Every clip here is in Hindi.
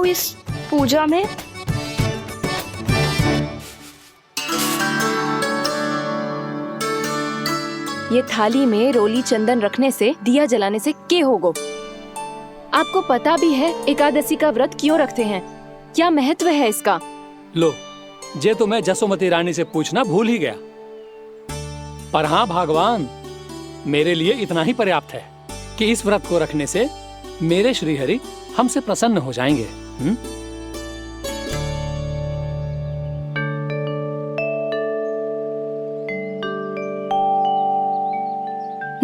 इस पूजा में? ये थाली में रोली चंदन रखने से, दिया जलाने से के होगो? आपको पता भी है एकादशी का व्रत क्यों रखते हैं? क्या महत्व है इसका? लो, जे तो मैं जसोमती रानी से पूछना भूल ही गया। पर हाँ भगवान, मेरे लिए इतना ही पर्याप्त है कि इस व्रत को रखने से मेरे श्रीहरि हमसे प्रसन्न हो जाएंगे।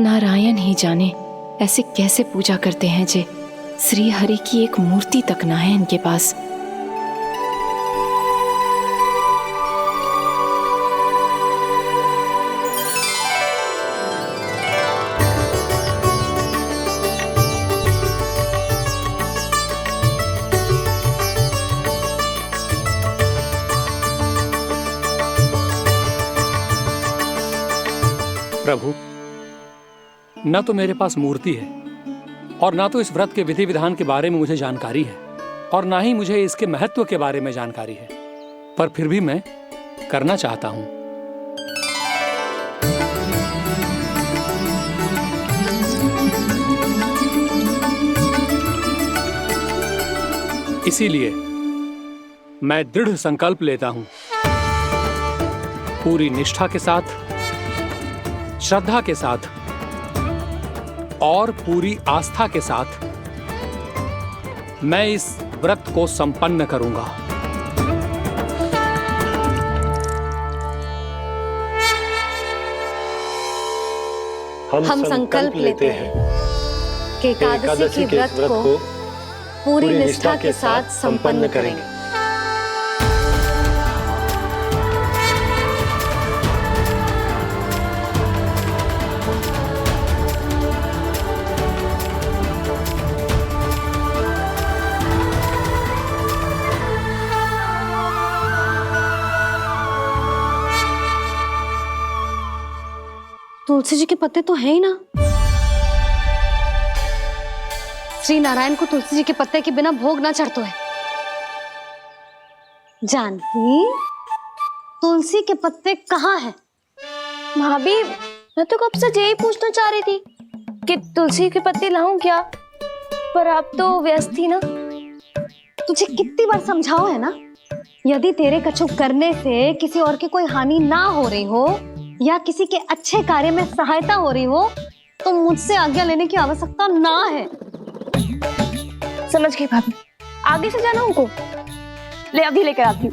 नारायण ही जाने ऐसे कैसे पूजा करते हैं जे श्री हरि की एक मूर्ति तक ना है इनके पास। प्रभु, न तो मेरे पास मूर्ति है और ना तो इस व्रत के विधि विधान के बारे में मुझे जानकारी है और ना ही मुझे इसके महत्व के बारे में जानकारी है, पर फिर भी मैं करना चाहता हूं। इसीलिए मैं दृढ़ संकल्प लेता हूं, पूरी निष्ठा के साथ, श्रद्धा के साथ और पूरी आस्था के साथ मैं इस व्रत को संपन्न करूंगा। हम संकल्प लेते हैं कि एकादशी के व्रत को पूरी निष्ठा के साथ संपन्न करेंगे। तुलसी जी के पत्ते तो हैं ही ना। श्री नारायण को तुलसी जी के पत्ते के बिना भोग ना चढ़तो है। जानकी, तुलसी के पत्ते कहाँ हैं? भाभी, मैं तो कब से यही पूछना चाह रही थी कि तुलसी के पत्ते लाऊं क्या, पर आप तो व्यस्त थी ना। तुझे कितनी बार समझाओ है ना, यदि तेरे कछु करने से किसी और की कोई हानि ना हो रही हो या किसी के अच्छे कार्य में सहायता हो रही हो तो मुझसे आज्ञा लेने की आवश्यकता ना है। समझ गई भाभी, आगे से जाना उनको। ले अभी लेकर आती हूँ।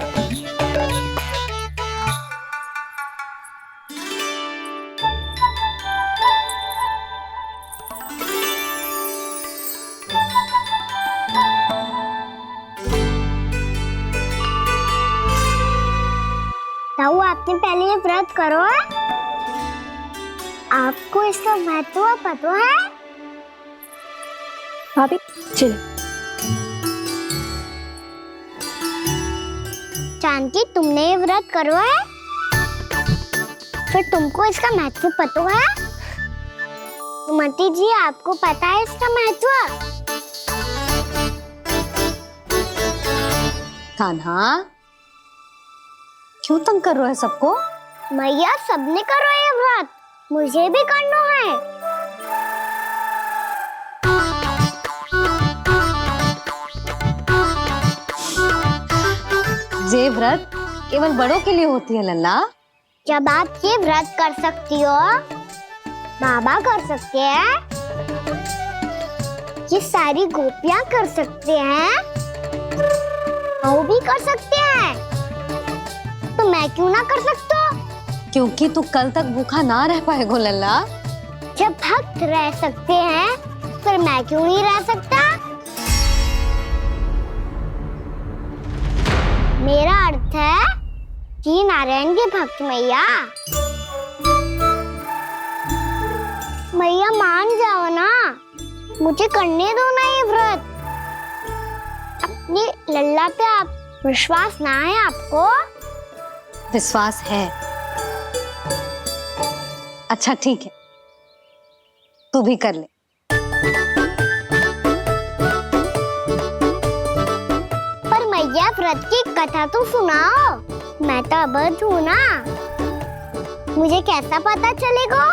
ताऊ, आपने पहले ये व्रत करो है? आपको इसका महत्व पता है? भाभी चल। जानकी, तुमने ये व्रत करो है? फिर तुमको इसका महत्व पता है? सुमति जी, आपको पता है इसका महत्व? कान्हा, क्यों तंग कर रहा है सबको? मैया, सबने करो ये व्रत, मुझे भी करना है। ये व्रत केवल बड़ों के लिए होती है लल्ला। जब आप ये व्रत कर सकती हो, बाबा कर सकते हैं, ये सारी गोपियां कर सकते हैं, वो भी कर सकते हैं, तो मैं क्यों ना कर सकता? क्योंकि तू कल तक भूखा ना रह पाएगो लल्ला। जब भक्त रह सकते हैं, फिर मैं क्यों नहीं रह सकता? मेरा अर्थ है कि नारायण के भक्त मैया, मैया मान जाओ ना, मुझे करने दो ना ये व्रत। अपनी लल्ला पे आप विश्वास ना है आपको? विश्वास है। अच्छा ठीक है, तू भी कर ले। भैया व्रत की कथा तो सुनाओ, मैं तो अबध हूँ ना। मुझे कैसा पता चलेगा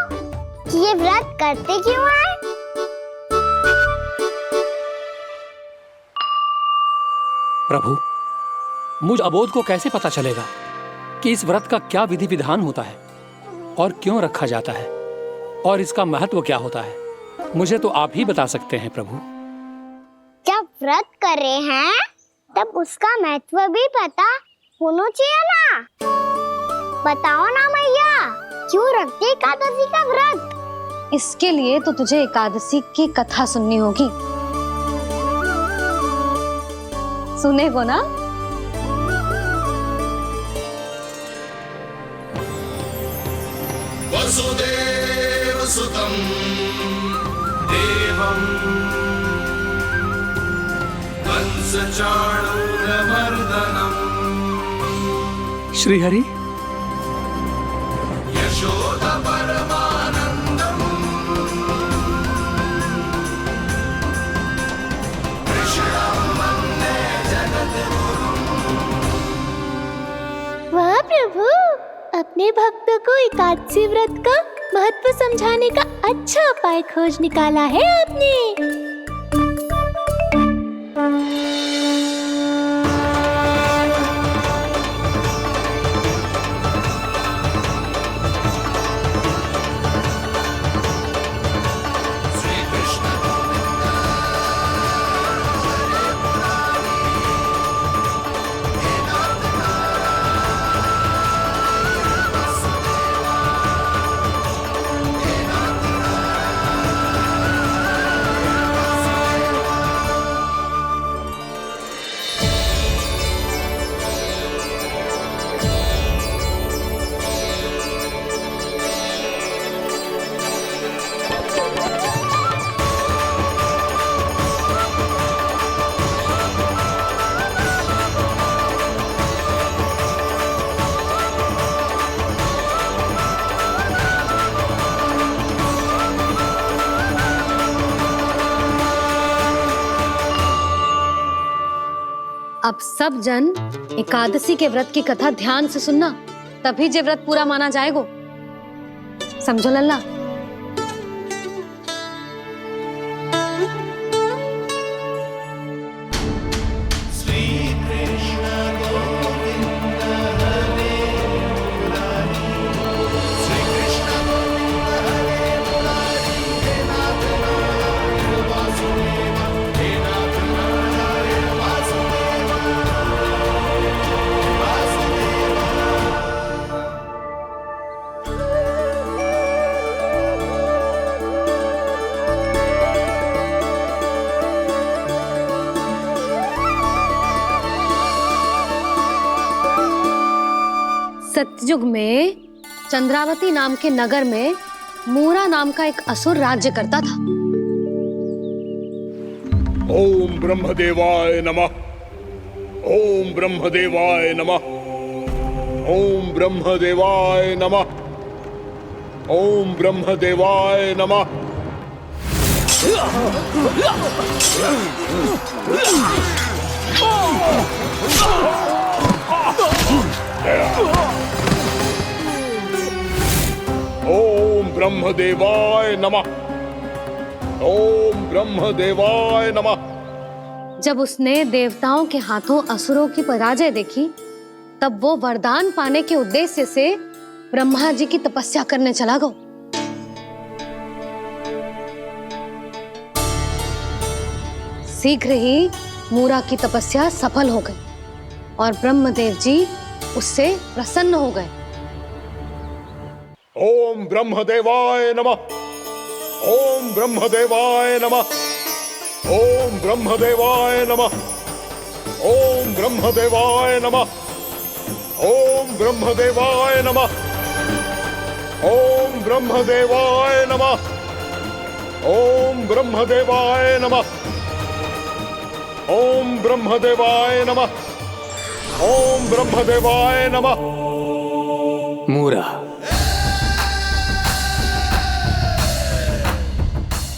कि ये व्रत करते क्यों हैं? प्रभु, मुझ अबोध को कैसे पता चलेगा कि इस व्रत का क्या विधि विधान होता है और क्यों रखा जाता है और इसका महत्व क्या होता है? मुझे तो आप ही बता सकते हैं प्रभु। जब व्रत कर रहे हैं तब उसका महत्व भी पता होना चाहिए ना। बताओ ना मैया, क्यों रखते एकादशी का व्रत? इसके लिए तो तुझे एकादशी की कथा सुननी होगी। सुनेगो ना? वसुदेव सुतं देवं कंसचाणूरमर्दनम् श्रीहरि, यशोदा परमानन्दम् कृष्णं वन्दे जगद्गुरुम्। वाह प्रभु, अपने भक्तों को एकादशी व्रत का महत्व समझाने का अच्छा उपाय खोज निकाला है आपने। अब सब जन एकादशी के व्रत की कथा ध्यान से सुनना, तभी जे व्रत पूरा माना जाएगा। समझो लल्ला? सतयुग में चंद्रावती नाम के नगर में मूरा नाम का एक असुर राज्य करता था। ओम ब्रह्मदेवाय नमः। ओम ब्रह्मदेवाय नमः। ओम ब्रह्मदेवाय नमः। ओम ब्रह्मदेवाय नमः। ओम ब्रह्मदेवाय नमः। ओम ब्रह्मदेवाय नमः। जब उसने देवताओं के हाथों असुरों की पराजय देखी, तब वो वरदान पाने के उद्देश्य से ब्रह्मा जी की तपस्या करने चला गया। शीघ्र ही मूरा की तपस्या सफल हो गई और ब्रह्मदेव जी उससे प्रसन्न हो गए। ओम ब्रह्मदेवाय नमः। ओम ब्रह्मदेवाय नमः। ओम ब्रह्मदेवाय नमः। ओम ब्रह्मदेवाय नमः। ओम ब्रह्मदेवाय नमः। ओम ब्रह्मदेवाय नमः। ओम ब्रह्मदेवाय नमः। ओम ब्रह्मदेवाय नमः। ओम ब्रह्मदेवाय नमः। मूरा,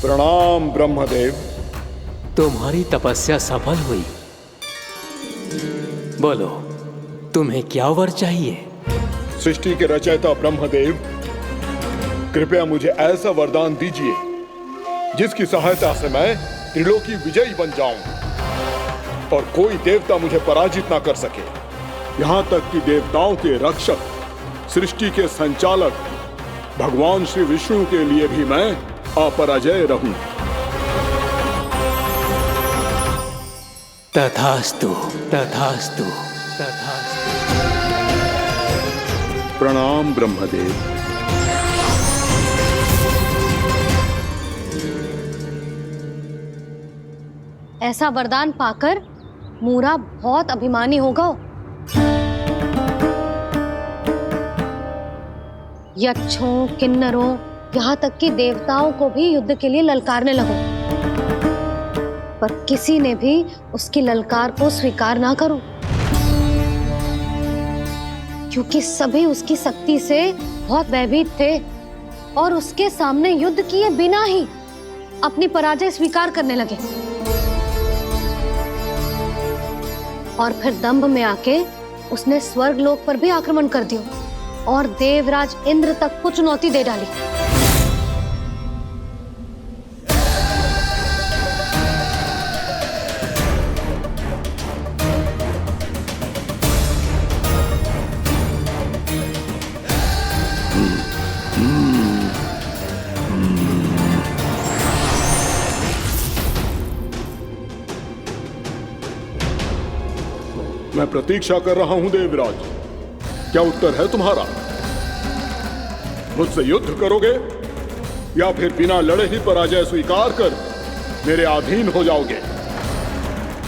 प्रणाम ब्रह्मदेव। तुम्हारी तपस्या सफल हुई। बोलो, तुम्हें क्या वर चाहिए? सृष्टि के रचयिता ब्रह्मदेव, कृपया मुझे ऐसा वरदान दीजिए जिसकी सहायता से मैं त्रिलोकी विजयी बन जाऊं और कोई देवता मुझे पराजित ना कर सके। यहां तक कि देवताओं के रक्षक, सृष्टि के संचालक भगवान श्री विष्णु के लिए भी मैं अपराजय रहूं। तथास्तु, तथास्तु, तथास्तु। प्रणाम ब्रह्मदेव। ऐसा वरदान पाकर मूरा बहुत अभिमानी होगा। यक्षों, किन्नरों, यहाँ तक कि देवताओं को भी युद्ध के लिए ललकारने लगो, पर किसी ने भी उसकी ललकार को स्वीकार ना करो, क्योंकि सभी उसकी शक्ति से बहुत भयभीत थे और उसके सामने युद्ध किए बिना ही अपनी पराजय स्वीकार करने लगे और फिर दंभ में आके उसने स्वर्ग लोक पर भी आक्रमण कर दिया और देवराज इंद्र तक को चुनौती दे डाली। मैं प्रतीक्षा कर रहा हूं देवराज, क्या उत्तर है तुम्हारा? मुझसे युद्ध करोगे या फिर बिना लड़े ही पराजय स्वीकार कर मेरे अधीन हो जाओगे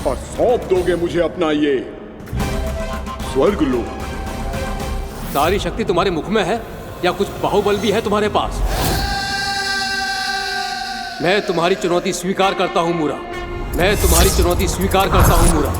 और सौंप दोगे मुझे अपना ये स्वर्ग लोक? सारी शक्ति तुम्हारे मुख में है या कुछ बाहुबल भी है तुम्हारे पास? मैं तुम्हारी चुनौती स्वीकार करता हूं मूरा, मैं तुम्हारी चुनौती स्वीकार करता हूं मूरा।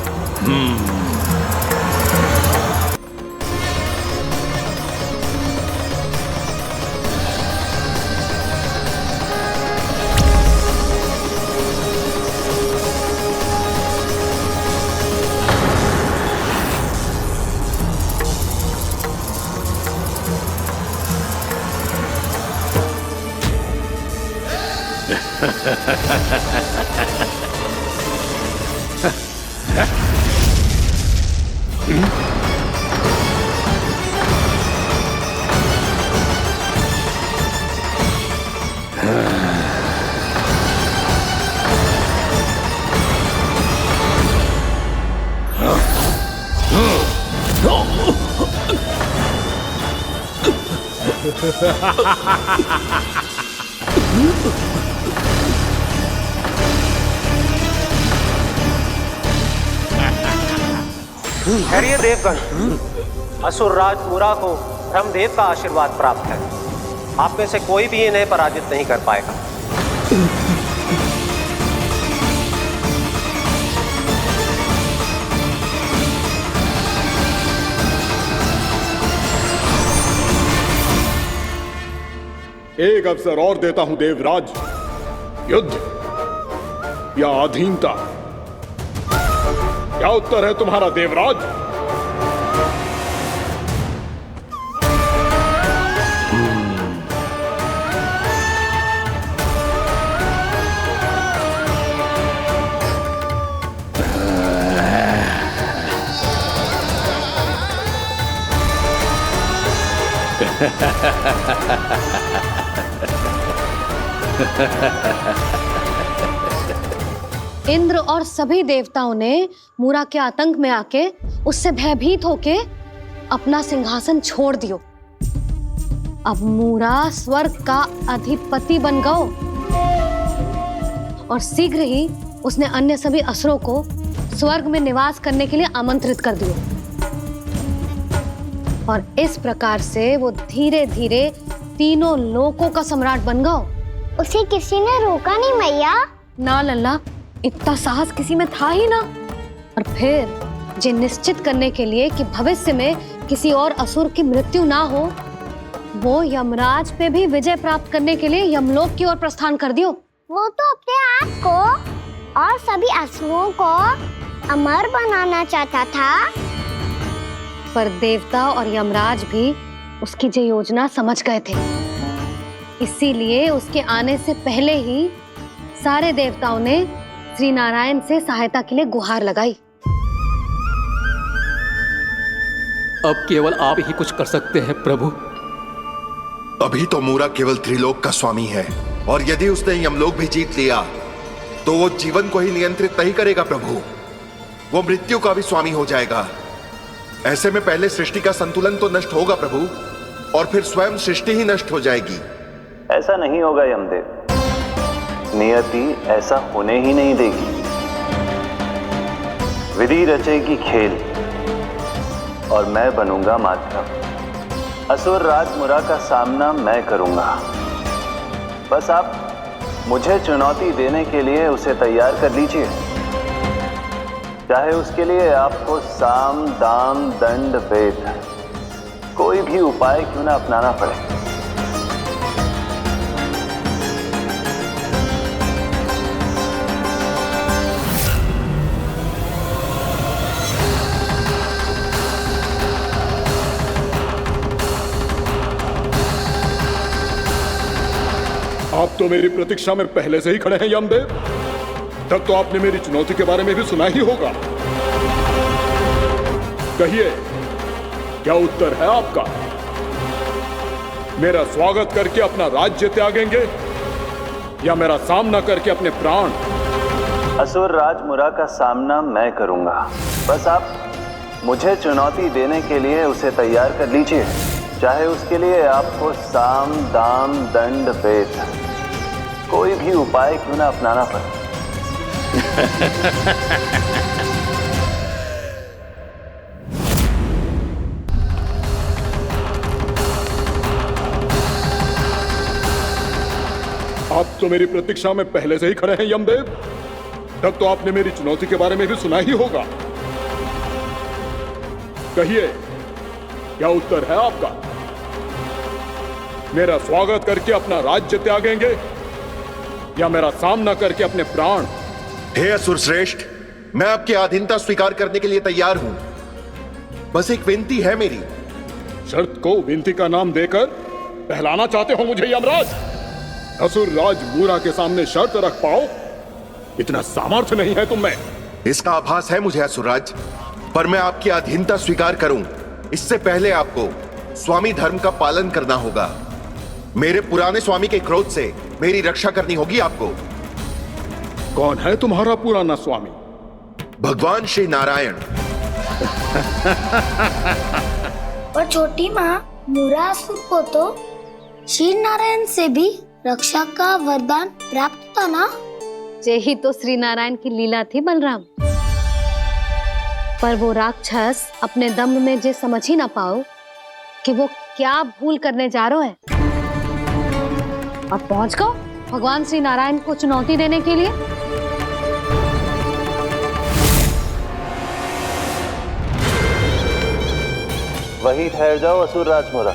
खैरिए देवगण, असुर राज मूरा को ब्रह्मदेव का आशीर्वाद प्राप्त है। आप में से कोई भी इन्हें पराजित नहीं कर पाएगा। एक अवसर और देता हूं देवराज, युद्ध या अधीनता, क्या उत्तर है तुम्हारा देवराज? इंद्र और सभी देवताओं ने मूरा के आतंक में आके उससे भयभीत होके अपना सिंहासन छोड़ दियो। अब मूरा स्वर्ग का अधिपति बन गयो और शीघ्र ही उसने अन्य सभी असुरों को स्वर्ग में निवास करने के लिए आमंत्रित कर दियो और इस प्रकार से वो धीरे धीरे तीनों लोकों का सम्राट बन गयो। उसे किसी ने रोका नहीं मैया? ना लल्ला, इतना साहस किसी में था ही ना। और फिर ये निश्चित करने के लिए कि भविष्य में किसी और असुर की मृत्यु ना हो, वो यमराज पे भी विजय प्राप्त करने के लिए यमलोक की ओर प्रस्थान कर दियो। वो तो अपने आप को और सभी असुरों को अमर बनाना चाहता था, पर देवता और यमराज भी उसकी ये योजना समझ गए थे। इसीलिए उसके आने से पहले ही सारे देवताओं ने श्री नारायण से सहायता के लिए गुहार लगाई। अब केवल आप ही कुछ कर सकते हैं प्रभु। अभी तो मूरा केवल त्रिलोक का स्वामी है, और यदि उसने यमलोक भी जीत लिया तो वो जीवन को ही नियंत्रित नहीं करेगा प्रभु, वो मृत्यु का भी स्वामी हो जाएगा। ऐसे में पहले सृष्टि का संतुलन तो नष्ट होगा प्रभु, और फिर स्वयं सृष्टि ही नष्ट हो जाएगी। ऐसा नहीं होगा यमदेव, नियति ऐसा होने ही नहीं देगी। विधि रचेगी खेल और मैं बनूंगा माध्यम। असुर राज मुरा का सामना मैं करूंगा। बस आप मुझे चुनौती देने के लिए उसे तैयार कर लीजिए, चाहे उसके लिए आपको साम दाम दंड भेद कोई भी उपाय क्यों ना अपनाना पड़े। आप तो मेरी प्रतीक्षा में पहले से ही खड़े हैं यमदेव। तब तो आपने मेरी चुनौती के बारे में भी सुना ही होगा। कहिए, क्या उत्तर है आपका? मेरा स्वागत करके अपना राज्य त्यागेंगे या मेरा सामना करके अपने प्राण? असुर राज मुरा का सामना मैं करूंगा। बस आप मुझे चुनौती देने के लिए उसे तैयार कर लीजिए, चाहे उसके लिए आपको साम दाम दंड भेद कोई भी उपाय क्यों ना अपनाना पड़े। आप तो मेरी प्रतीक्षा में पहले से ही खड़े हैं यमदेव। तब तो आपने मेरी चुनौती के बारे में भी सुना ही होगा। कहिए, क्या उत्तर है आपका? मेरा स्वागत करके अपना राज्य त्यागेंगे या मेरा सामना करके अपने प्राण? हे असुर श्रेष्ठ, मैं आपकी अधीनता स्वीकार करने के लिए तैयार हूं। बस एक विनती है मेरी। शर्त को विनती का नाम देकर पहलाना चाहते हो मुझे यमराज? असुर राज मूरा के सामने शर्त रख पाओ, इतना सामर्थ्य नहीं है तुम में। इसका आभास है मुझे असुरराज, पर मैं आपकी अधीनता स्वीकार करूं इससे पहले आपको स्वामी धर्म का पालन करना होगा। मेरे पुराने स्वामी के क्रोध से मेरी रक्षा करनी होगी आपको। कौन है तुम्हारा पुराना स्वामी? भगवान श्री नारायण। और छोटी माँ, मूरासुर को तो श्री नारायण से भी रक्षा का वरदान प्राप्त था ना? यही तो श्री नारायण की लीला थी बलराम। पर वो राक्षस अपने दम में जे समझ ही ना पाओ कि वो क्या भूल करने जा रहे हैं। अब पहुंच गो भगवान श्री नारायण को चुनौती देने के लिए। वही ठहर जाओ असुर राज मुरा।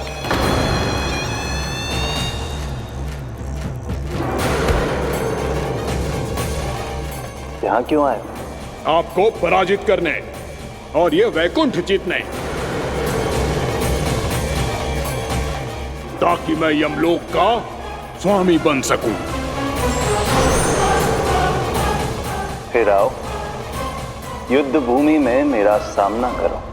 यहाँ क्यों आए? आपको पराजित करने और ये वैकुंठ जीतने, ताकि मैं यमलोक का स्वामी बन सकूं। फिर आओ, युद्ध भूमि में मेरा सामना करो।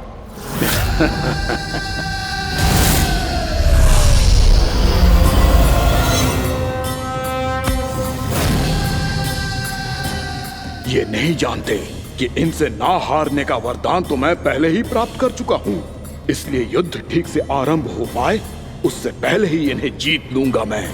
ये नहीं जानते कि इनसे ना हारने का वरदान तो मैं पहले ही प्राप्त कर चुका हूं। इसलिए युद्ध ठीक से आरंभ हो पाए उससे पहले ही इन्हें जीत लूंगा मैं।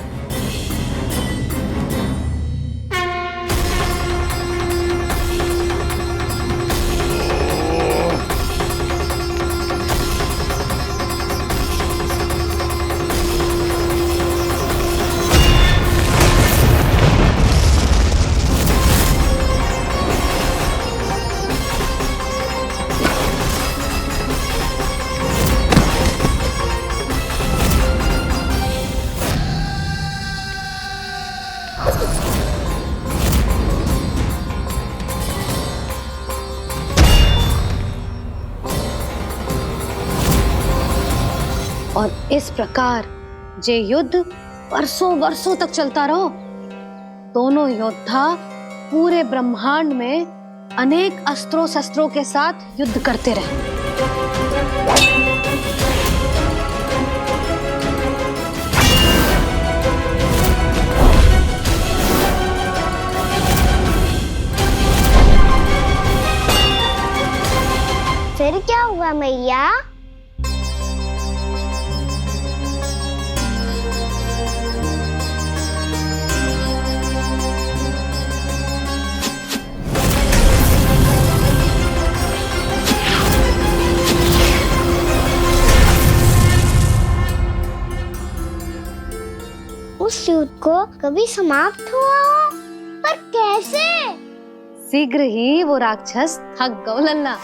और इस प्रकार ये युद्ध वर्षों वर्षों तक चलता रहो। दोनों योद्धा पूरे ब्रह्मांड में अनेक अस्त्रों शस्त्रों के साथ युद्ध करते रहे। फिर क्या हुआ मैया? उस युद्ध को कभी समाप्त हुआ हो, पर कैसे? शीघ्र ही वो राक्षस थक गौ लल्ला।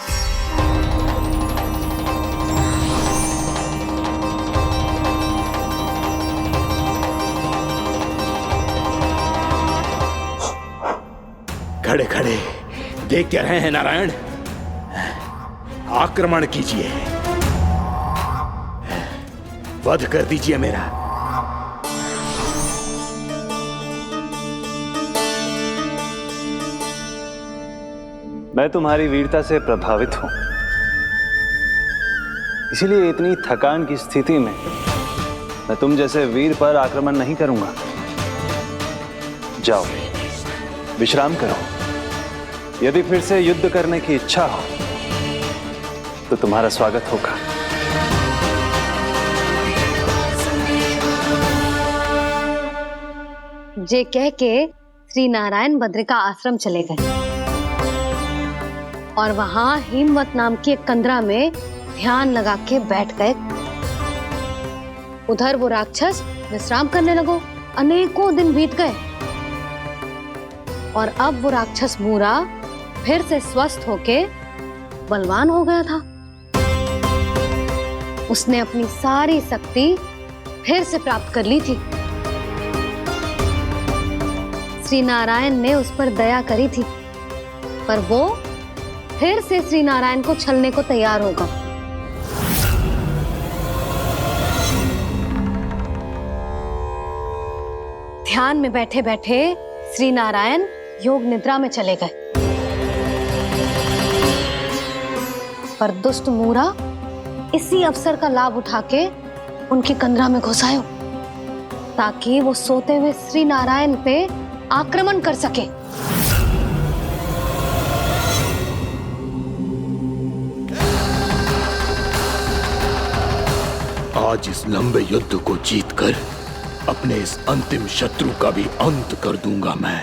खड़े खड़े देख क्या रहे हैं नारायण? आक्रमण कीजिए, वध कर दीजिए मेरा। मैं तुम्हारी वीरता से प्रभावित हूं, इसीलिए इतनी थकान की स्थिति में मैं तुम जैसे वीर पर आक्रमण नहीं करूंगा। जाओ विश्राम करो। यदि फिर से युद्ध करने की इच्छा हो तो तुम्हारा स्वागत होगा। जे कह के श्री नारायण बद्रिका आश्रम चले गए और वहां हिमवत नाम की एक कंदरा में ध्यान लगा के बैठ गए। उधर वो राक्षस विश्राम करने लगो। अनेकों दिन बीत गए और अब वो राक्षस मूरा फिर से स्वस्थ होके बलवान हो गया था। उसने अपनी सारी शक्ति फिर से प्राप्त कर ली थी। श्री नारायण ने उस पर दया करी थी, पर वो फिर से श्री नारायण को छलने को तैयार होगा। ध्यान में बैठे बैठे श्री नारायण योग निद्रा में चले गए, पर दुष्ट मूरा इसी अवसर का लाभ उठा के उनकी कंदरा में घुस आयो ताकि वो सोते हुए श्री नारायण पे आक्रमण कर सके। आज इस लंबे युद्ध को जीतकर अपने इस अंतिम शत्रु का भी अंत कर दूंगा मैं।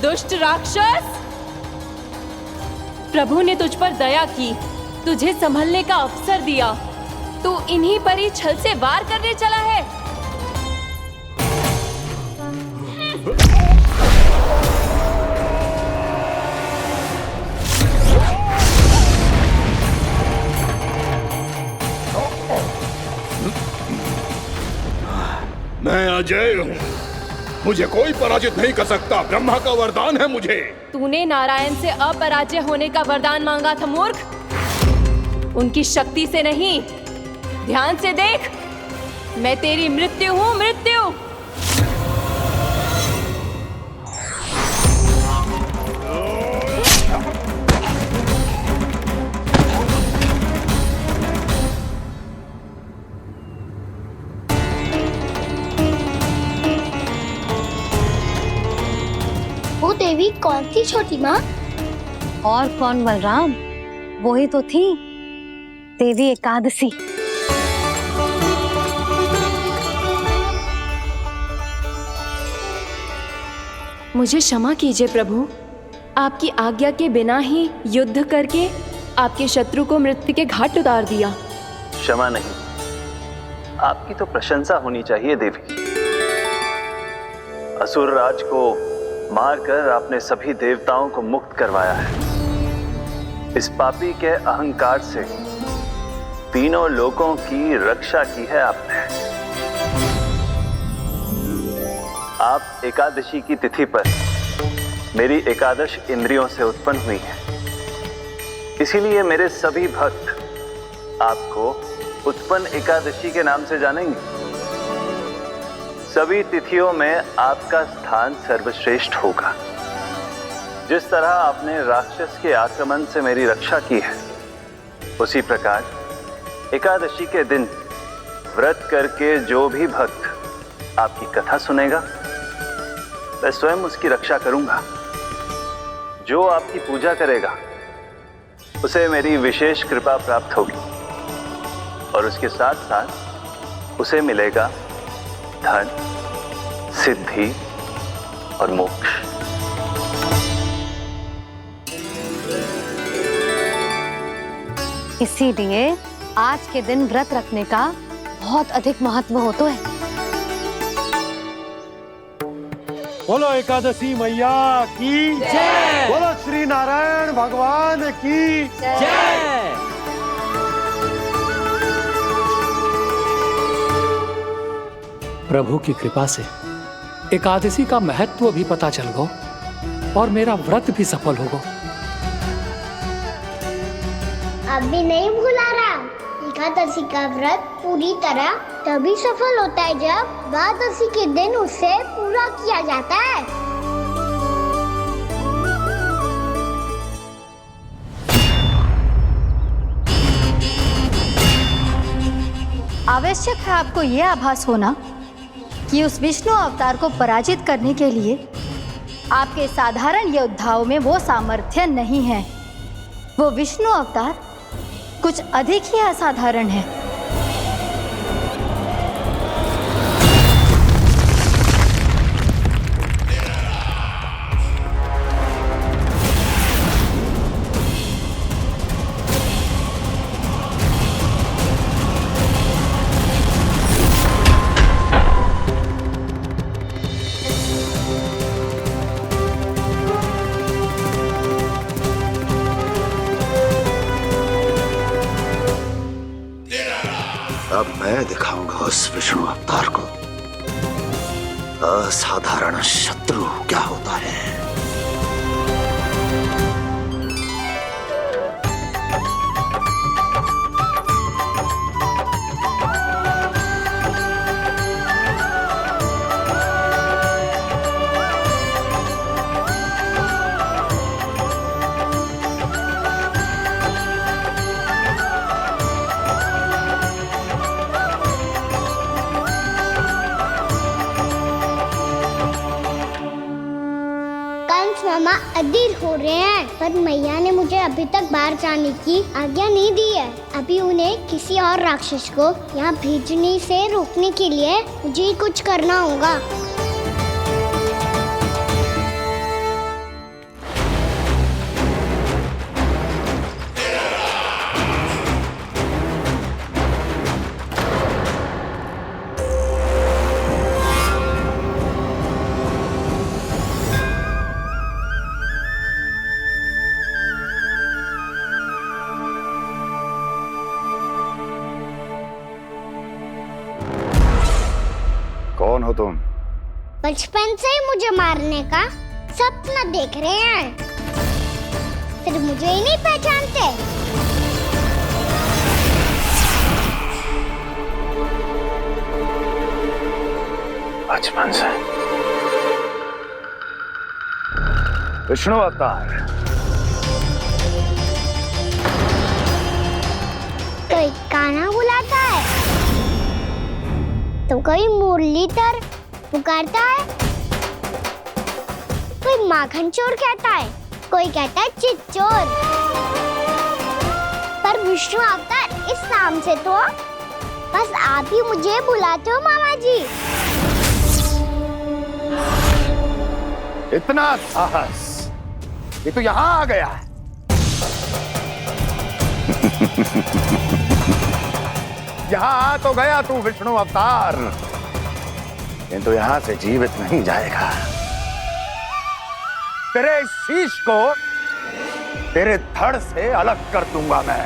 दुष्ट राक्षस, प्रभु ने तुझ पर दया की, तुझे संभलने का अवसर दिया। तू इन्हीं पर ही छल से वार करने चला है। मैं अजय हूँ, मुझे कोई पराजित नहीं कर सकता। ब्रह्मा का वरदान है मुझे। तूने नारायण से अपराजय होने का वरदान मांगा था मूर्ख, उनकी शक्ति से नहीं। ध्यान से देख, मैं तेरी मृत्यु हूँ, मृत्यु। वो देवी कौन थी छोटी माँ? और कौन बलराम, वही तो थी देवी एकादशी। मुझे क्षमा कीजिए प्रभु। आपकी आज्ञा के बिना ही युद्ध करके आपके शत्रु को मृत्यु के घाट उतार दिया। क्षमा नहीं, आपकी तो प्रशंसा होनी चाहिए देवी। असुर राज को मारकर आपने सभी देवताओं को मुक्त करवाया है। इस पापी के अहंकार से तीनों लोकों की रक्षा की है आपने। आप एकादशी की तिथि पर मेरी एकादश इंद्रियों से उत्पन्न हुई हैं। इसीलिए मेरे सभी भक्त आपको उत्पन्न एकादशी के नाम से जानेंगे। सभी तिथियों में आपका स्थान सर्वश्रेष्ठ होगा। जिस तरह आपने राक्षस के आक्रमण से मेरी रक्षा की है, उसी प्रकार एकादशी के दिन व्रत करके जो भी भक्त आपकी कथा सुनेगा, मैं स्वयं उसकी रक्षा करूंगा। जो आपकी पूजा करेगा उसे मेरी विशेष कृपा प्राप्त होगी और उसके साथ साथ उसे मिलेगा धन, सिद्धि और मोक्ष। इसीलिए आज के दिन व्रत रखने का बहुत अधिक महत्व होता है। बोलो एकादशी मैया की जय। बोलो श्री नारायण भगवान की जय। प्रभु की कृपा से एकादशी का महत्व भी पता चल गो और मेरा व्रत भी सफल हो गो। अभी नहीं भूला राम, एकादशी का व्रत पूरी तरह तभी सफल होता है जब द्वादशी के दिन उसे पूरा किया जाता है। आवश्यक है आपको यह आभास होना कि उस विष्णु अवतार को पराजित करने के लिए आपके साधारण योद्धाओं में वो सामर्थ्य नहीं है। वो विष्णु अवतार कुछ अधिक ही असाधारण है। अब मैं दिखाऊंगा उस विष्णु अवतार को असाधारण शत्रु क्या होता है। मामा अधीर हो रहे हैं, पर मैया ने मुझे अभी तक बाहर जाने की आज्ञा नहीं दी है। अभी उन्हें किसी और राक्षस को यहाँ भेजने से रोकने के लिए मुझे ही कुछ करना होगा। कौन हो तुम? बचपन से ही मुझे मारने का सपना देख रहे हैं, फिर मुझे ही नहीं पहचानते। बचपन से विष्णु अवतार। कोई कान्हा बुलाता है तो कोई मुरलीधर पुकारता है, कोई माखन चोर कहता है, कोई कहता है चिच्चोर। पर विष्णु अवतार इस नाम से तो बस आप ही मुझे बुलाते हो मामा जी। इतना साहस ये तो यहां आ गया है। यहां आ तो गया तू विष्णु अवतार, किंतु यहां से जीवित नहीं जाएगा। तेरे इस शीश को तेरे धड़ से अलग कर दूंगा मैं।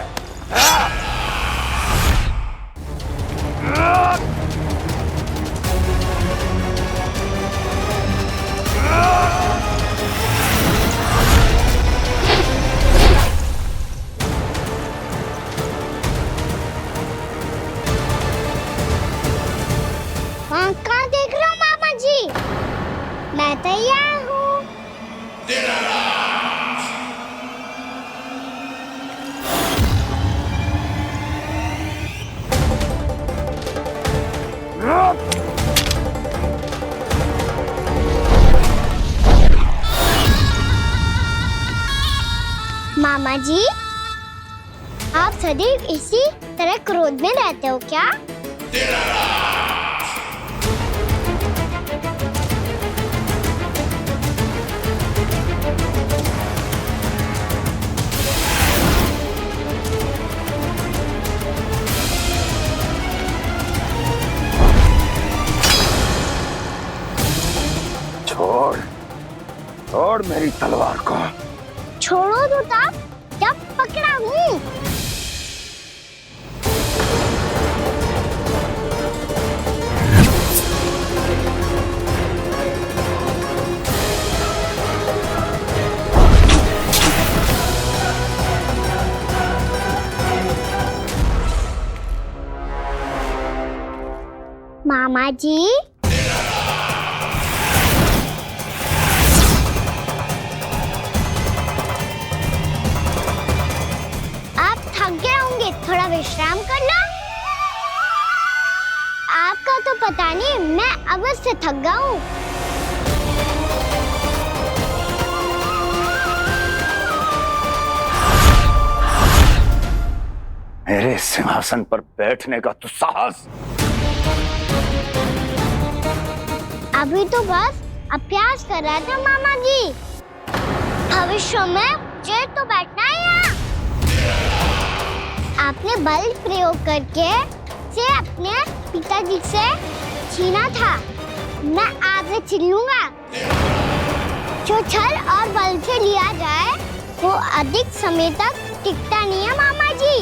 कहाँ देख रहे हो मामा जी? मैं तैयार हूँ। मामा जी, आप सदैव इसी तरह क्रोध में रहते हो क्या? छोड़ छोड़ मेरी तलवार को। छोड़ो तो तब जब पकड़ा हूँ। मामा जी, थोड़ा विश्राम कर लो। आपका तो पता नहीं, मैं अवश्य थक गया हूँ। मेरे सिंहासन पर बैठने का तो साहस। अभी तो बस अभ्यास कर रहा था मामा जी। भविष्य में मुझे तो बैठना है यहाँ। आपने बल प्रयोग करके से अपने पिताजी से छीना था। मैं आपसे छीन लूंगा। जो छल और बल से लिया जाए वो अधिक समय तक टिकता नहीं है मामा जी।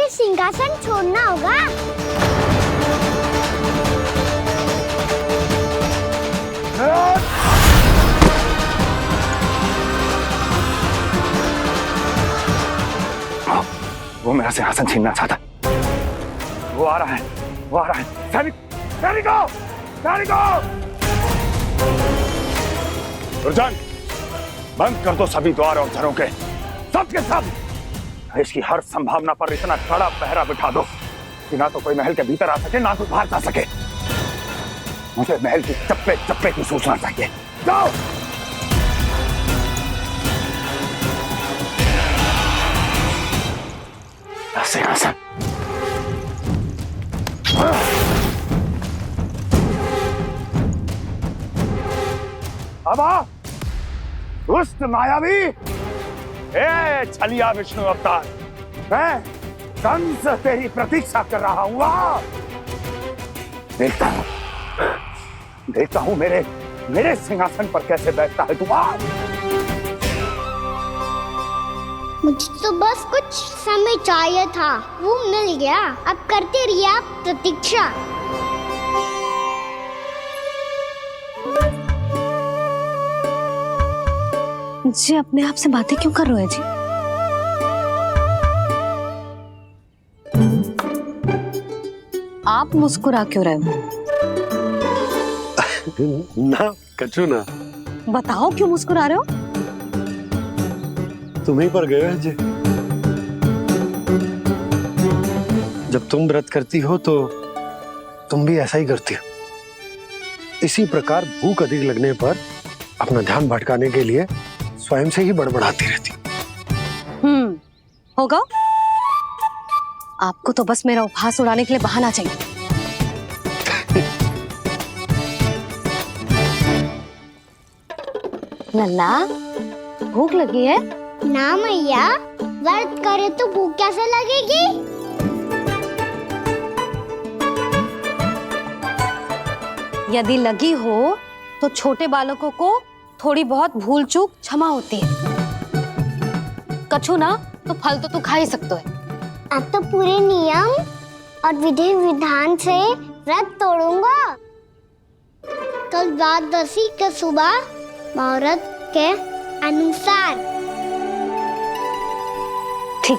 सिंहासन छोड़ना होगा। वो मेरा सिंहासन छीनना चाहता। वो आ रहा है, वो आ रहा है। सैनिकों, दुर्जन, बंद कर दो सभी द्वार और घरों के, सब के सब। इसकी हर संभावना पर इतना कड़ा पहरा बिठा दो कि ना तो कोई महल के भीतर आ सके, ना कोई बाहर जा सके। मुझे महल की चप्पे चप्पे की सूचना चाहिए। जाओ। सिंहासन। अब आ, दुष्ट मायावी, छलिया विष्णु अवतार, मैं कंस तेरी प्रतीक्षा कर रहा हूँ। देखता हूँ मेरे सिंहासन पर कैसे बैठता है तू। मुझे तो बस कुछ समय चाहिए था, वो मिल गया। अब करते रहिए आप प्रतीक्षा। जी अपने आप से बातें क्यों कर रहे हो जी? आप मुस्कुरा क्यों रहे हो? ना कछु ना। बताओ क्यों मुस्कुरा रहे हो? तुम ही पर गए जी। जब तुम व्रत करती हो तो तुम भी ऐसा ही करती हो। इसी प्रकार भूख अधिक लगने पर अपना ध्यान भटकाने के लिए स्वयं से ही बड़बड़ाती रहती। होगा। आपको तो बस मेरा उपहास उड़ाने के लिए बहाना चाहिए। नन्ना, भूख लगी है? ना मैया, व्रत करे तो भूख कैसे लगेगी? यदि लगी हो तो छोटे बालकों को थोड़ी बहुत भूल चूक क्षमा होती है। कछु ना तो फल तो तू खा ही सकते है। अब तो पूरे नियम और विधि विधान से व्रत तोड़ूंगा। कल द्वादशी के सुबह मुहूर्त के अनुसार। ठीक।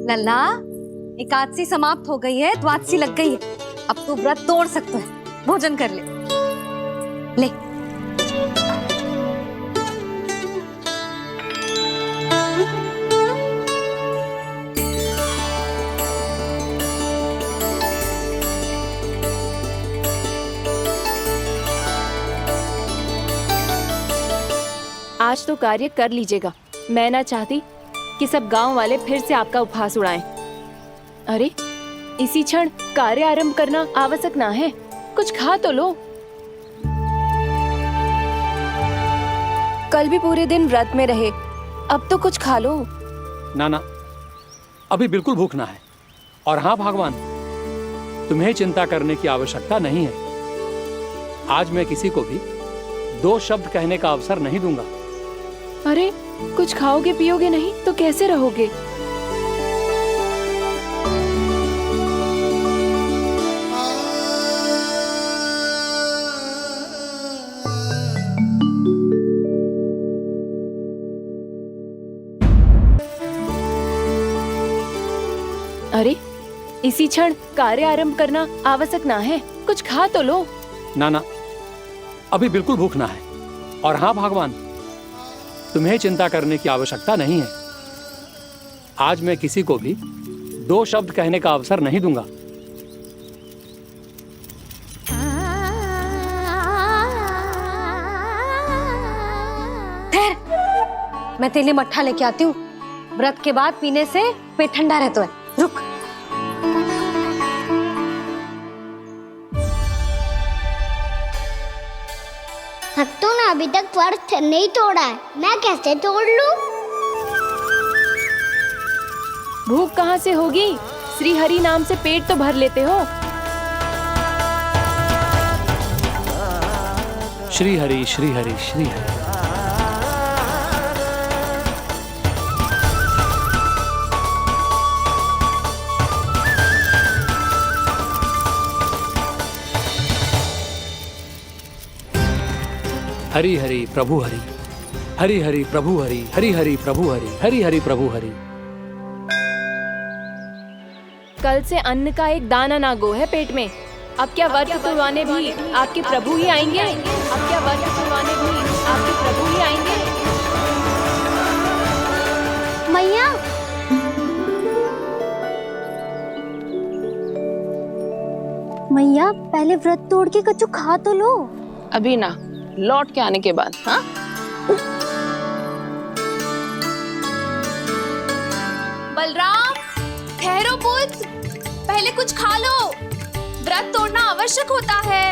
लल्ला, एकादशी समाप्त हो गई है, द्वादशी लग गई है। अब तू व्रत तोड़ सकता है। भोजन कर ले। ले। आज तो कार्य कर लीजिएगा। मैं ना चाहती कि सब गांव वाले फिर से आपका उपहास उड़ाएं। अरे, इसी क्षण कार्य आरंभ करना आवश्यक ना है। कुछ खा तो लो। कल भी पूरे दिन व्रत में रहे, अब तो कुछ खा लो। ना ना, अभी बिल्कुल भूख ना है। और हाँ भगवान, तुम्हें चिंता करने की आवश्यकता नहीं है। आज मैं किसी को भी 2 शब्द कहने का अवसर नहीं दूंगा। अरे, कुछ खाओगे पियोगे नहीं तो कैसे रहोगे? अरे, इसी क्षण कार्य आरंभ करना आवश्यक ना है। कुछ खा तो लो। ना ना, अभी बिल्कुल भूख ना है। और हाँ भगवान, तुम्हें चिंता करने की आवश्यकता नहीं है। आज मैं किसी को भी 2 शब्द कहने का अवसर नहीं दूंगा। ठहर, मैं तेरे लिए मट्ठा लेके आती हूँ। व्रत के बाद पीने से पेट ठंडा रहता है। रुक। भक्तों ने अभी तक व्रत नहीं तोड़ा है, मैं कैसे तोड़ लूं? भूख कहाँ से होगी? श्री हरि नाम से पेट तो भर लेते हो। श्री हरि श्री हरि श्री हरि। हरि हरि प्रभु हरि, हरि हरि प्रभु हरि, हरि हरि प्रभु हरि, हरि हरि प्रभु हरि। कल से अन्न का एक दाना ना गो है पेट में। अब क्या व्रत तुड़वाने भी आपके प्रभु ही आएंगे? अब क्या व्रत तुड़वाने भी आपके प्रभु ही आएंगे? मैया, मैया पहले व्रत तोड़ के कछु खा तो लो। अभी ना, लौट के आने के बाद। हाँ, बलराम, ठहरो पुत्र, पहले कुछ खा लो। व्रत तोड़ना आवश्यक होता है।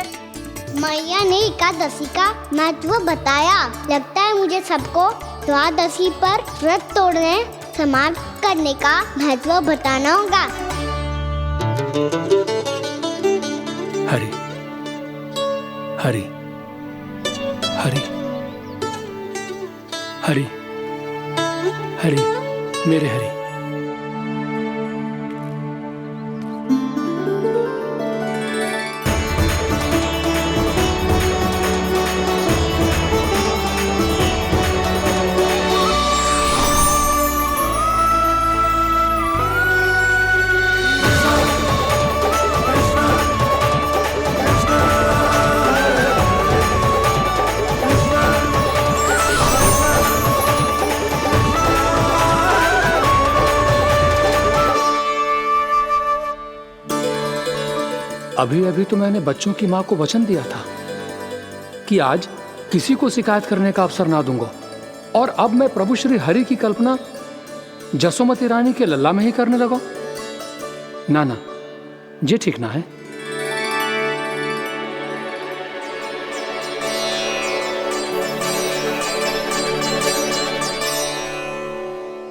मैया ने एकादशी का महत्व बताया। लगता है मुझे सबको द्वादशी पर व्रत तोड़ने समाप्त करने का महत्व बताना होगा। हरि हरि हरि हरि हरि मेरे हरि। अभी अभी तो मैंने बच्चों की मां को वचन दिया था कि आज किसी को शिकायत करने का अवसर ना दूंगा, और अब मैं प्रभु श्री हरि की कल्पना जसोमती रानी के लल्ला में ही करने लगा। ना ना, ये ठीक ना है।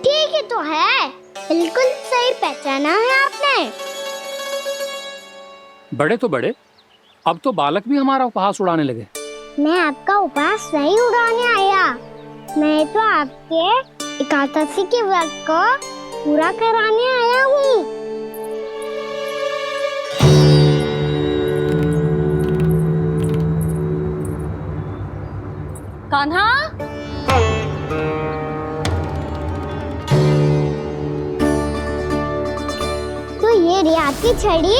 ठीक है तो है, बिल्कुल सही पहचाना है आपने। बड़े तो बड़े, अब तो बालक भी हमारा उपहास उड़ाने लगे। मैं आपका उपहास नहीं उड़ाने आया, मैं तो आपके एकादशी के व्रत को पूरा कराने आया हूँ। कान्हा, तो ये रे आपकी छड़ी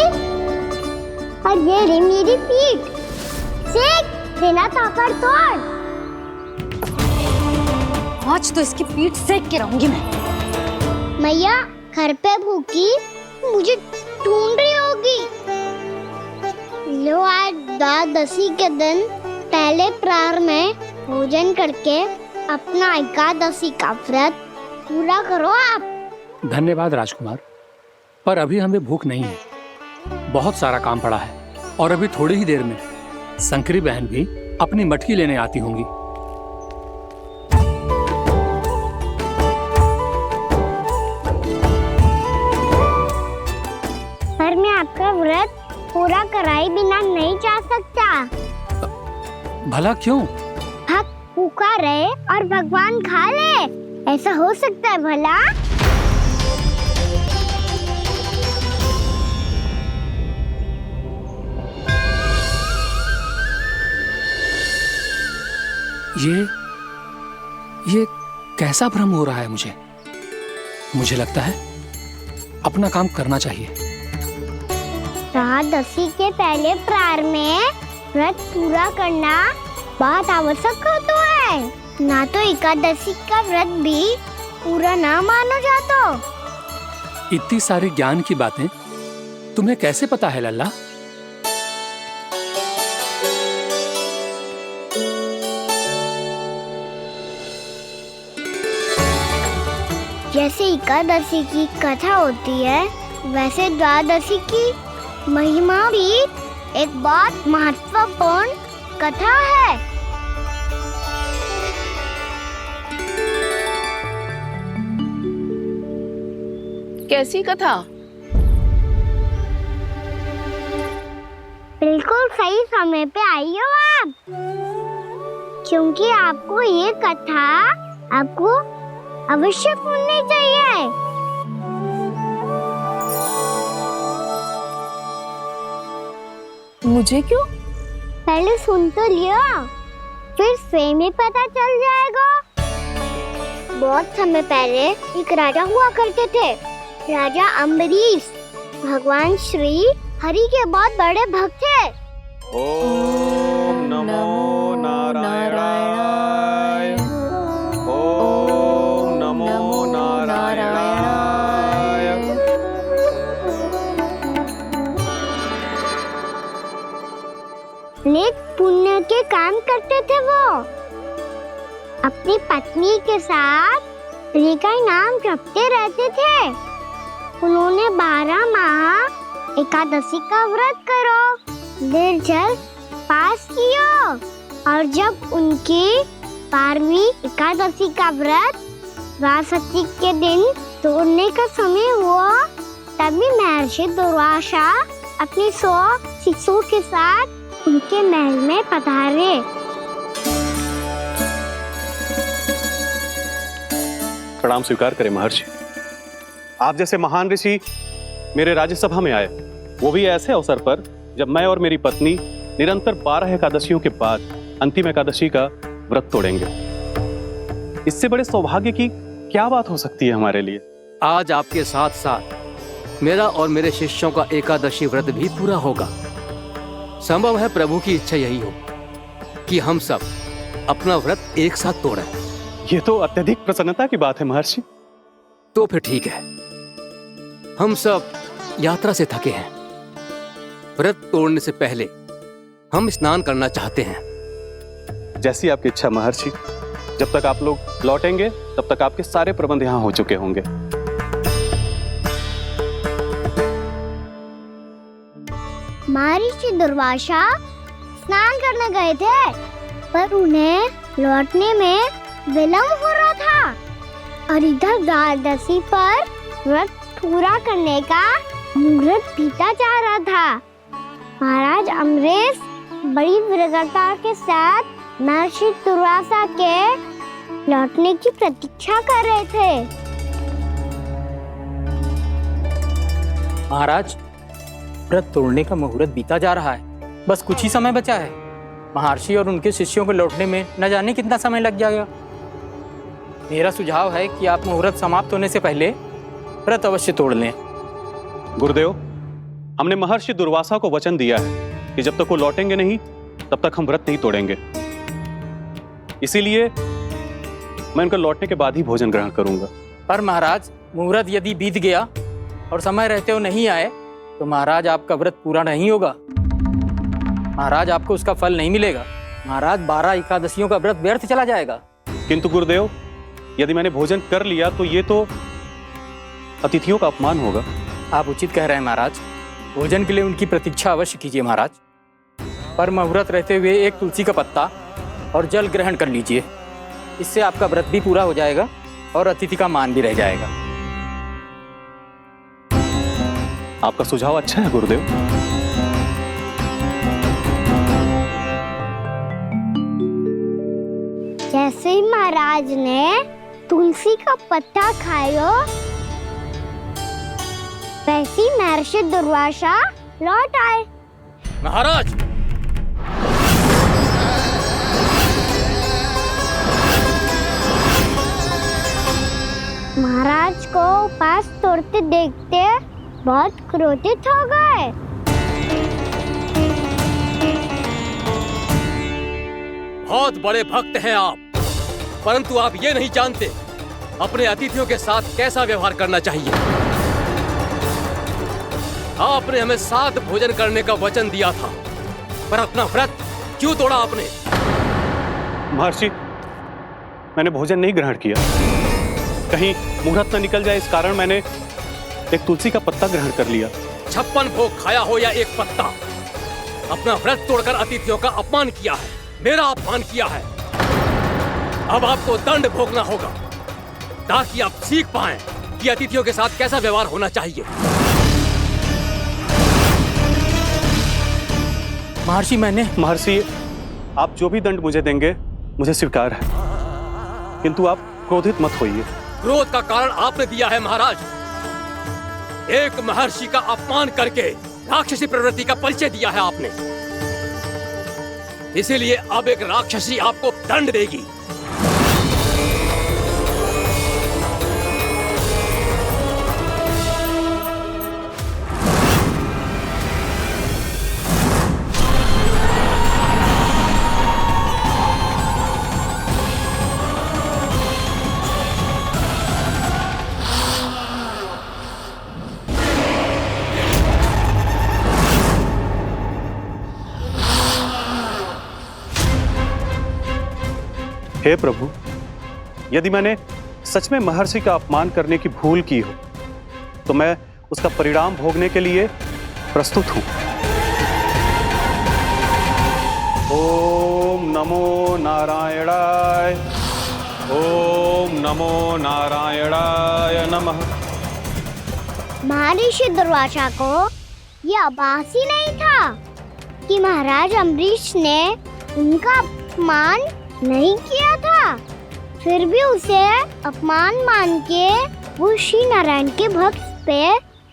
और ये रे मेरी पीठ। सीख बिना ताकत तोड़। आज तो इसकी पीठ सेक के रहूंगी मैं। मैया घर पे भूखी मुझे ढूंढ रही होगी। लो आज द्वादशी के दिन पहले प्रहर में भोजन करके अपना एकादशी का व्रत पूरा करो आप। धन्यवाद राजकुमार, पर अभी हमें भूख नहीं है, बहुत सारा काम पड़ा है, और अभी थोड़ी ही देर में शंकरी बहन भी अपनी मटकी लेने आती होंगी। पर मैं आपका व्रत पूरा कराए बिना नहीं जा सकता। भला क्यों? भक्त भूखा रहे और भगवान खा ले, ऐसा हो सकता है भला? ये कैसा भ्रम हो रहा है मुझे लगता है अपना काम करना चाहिए। द्वादशी के पहले प्रहर में व्रत पूरा करना बहुत आवश्यक होता है, ना तो एकादशी का व्रत भी पूरा ना मानो जातो। इतनी सारी ज्ञान की बातें तुम्हें कैसे पता है लल्ला? जैसे एकादशी की कथा होती है, वैसे द्वादशी की महिमा भी एक बहुत महत्वपूर्ण कथा है। कैसी कथा? बिल्कुल सही समय पे आई हो आप, क्योंकि आपको ये कथा आपको अवश्य सुननी चाहिए। मुझे क्यों? पहले सुन तो लियो, फिर स्वयं ही पता चल जाएगा। बहुत समय पहले एक राजा हुआ करते थे, राजा अम्बरीश। भगवान श्री हरि के बहुत बड़े भक्त थे। ओम नमो नारायणाय। ओम नमो नारायणाय। नेक पुण्य के काम करते थे वो। अपनी पत्नी के साथ हरि का नाम जपते रहते थे। उन्होंने 12 माह एकादशी का व्रत करो निर्जल पास किया, और जब उनकी 12वीं एकादशी का व्रत द्वादशी के दिन तोड़ने का समय हुआ, तभी महर्षि दुर्वासा अपनी 100 शिष्यों के साथ उनके महल में पधारे। प्रणाम स्वीकार करें महर्षि। आप जैसे महान ऋषि मेरे राज्यसभा में आए, वो भी ऐसे अवसर पर जब मैं और मेरी पत्नी निरंतर 12 एकादशियों के बाद अंतिम एकादशी का व्रत तोड़ेंगे। इससे बड़े सौभाग्य की क्या बात हो सकती है हमारे लिए। आज आपके साथ साथ मेरा और मेरे शिष्यों का एकादशी व्रत भी पूरा होगा। संभव है प्रभु की इच्छा यही हो कि हम सब अपना व्रत एक साथ तोड़ें। ये तो अत्यधिक प्रसन्नता की बात है महर्षि। तो फिर ठीक है, हम सब यात्रा से थके हैं। व्रत तोड़ने से पहले हम स्नान करना चाहते हैं। जैसी आपकी इच्छा महर्षि। जब तक आप लोग लौटेंगे तब तक आपके सारे प्रबंध यहाँ हो चुके होंगे। महर्षि दुर्वासा स्नान करने गए थे, पर उन्हें लौटने में विलंब हो रहा था और इधर द्वादशी पर व्रत पूरा करने का मुहूर्त बीता जा रहा था। महाराज अमरेश बड़ी विरगता के साथ महर्षि दुर्वासा के लौटने की प्रतीक्षा कर रहे थे। महाराज, व्रत तोड़ने का मुहूर्त बीता जा रहा है। बस कुछ ही समय बचा है। महर्षि और उनके शिष्यों को लौटने में न जाने कितना समय लग जाएगा। मेरा सुझाव है कि आप मुहूर्त समाप्त होने से पहले व्रत अवश्य तोड़ लें। गुरुदेव, हमने महर्षि दुर्वासा को वचन दिया है कि जब तक वो लौटेंगे नहीं तब तक हम व्रत नहीं तोड़ेंगे। इसीलिए मैं उनके लौटने के बाद ही भोजन ग्रहण करूंगा। पर महाराज, मुहूर्त यदि बीत गया और समय रहते हो नहीं आए तो महाराज आपका व्रत पूरा नहीं होगा। महाराज, आपको उसका फल नहीं मिलेगा। महाराज, 12 एकादशियों का व्रत व्यर्थ चला जाएगा। किंतु गुरुदेव, यदि मैंने भोजन कर लिया तो ये तो अतिथियों का अपमान होगा। आप उचित कह रहे हैं महाराज। भोजन के लिए उनकी प्रतीक्षा अवश्य कीजिए महाराज। पर मुहूर्त रहते हुए एक तुलसी का पत्ता और जल ग्रहण कर लीजिए। इससे आपका व्रत भी पूरा हो जाएगा और अतिथि का मान भी रह जाएगा। आपका सुझाव अच्छा है गुरुदेव। जैसे ही महाराज ने तुलसी का पत्ता खाया, वैसे ही महर्षि दुर्वासा लौट आए। महाराज, महाराज को उपास तोड़ते देखते बहुत क्रोधित हो गए। बहुत बड़े भक्त हैं आप, परंतु आप ये नहीं जानते अपने अतिथियों के साथ कैसा व्यवहार करना चाहिए। आपने हमें साथ भोजन करने का वचन दिया था, पर अपना व्रत क्यों तोड़ा आपने? महर्षि, मैंने भोजन नहीं ग्रहण किया। कहीं मुहूर्त न निकल जाए इस कारण मैंने एक तुलसी का पत्ता ग्रहण कर लिया। 56 भोग खाया हो या एक पत्ता, अपना व्रत तोड़कर अतिथियों का अपमान किया है, मेरा अपमान किया है। अब आपको दंड भोगना होगा ताकि आप सीख पाएं कि अतिथियों के साथ कैसा व्यवहार होना चाहिए। महर्षि, आप जो भी दंड मुझे देंगे मुझे स्वीकार है, किंतु आप क्रोधित मत होइए। क्रोध का कारण आपने दिया है महाराज। एक महर्षि का अपमान करके राक्षसी प्रवृत्ति का परिचय दिया है आपने। इसीलिए अब एक राक्षसी आपको दंड देगी। हे प्रभु, यदि मैंने सच में महर्षि का अपमान करने की भूल की हो तो मैं उसका परिणाम भोगने के लिए प्रस्तुत हूं। ओम नमो नारायणाय, ओम नमो नारायणाय नमः। महर्षि दुर्वासा को यह आभास ही नहीं था कि महाराज अम्बरीश ने उनका अपमान नहीं किया था, फिर भी उसे अपमान मान के वो श्री नारायण के भक्त पे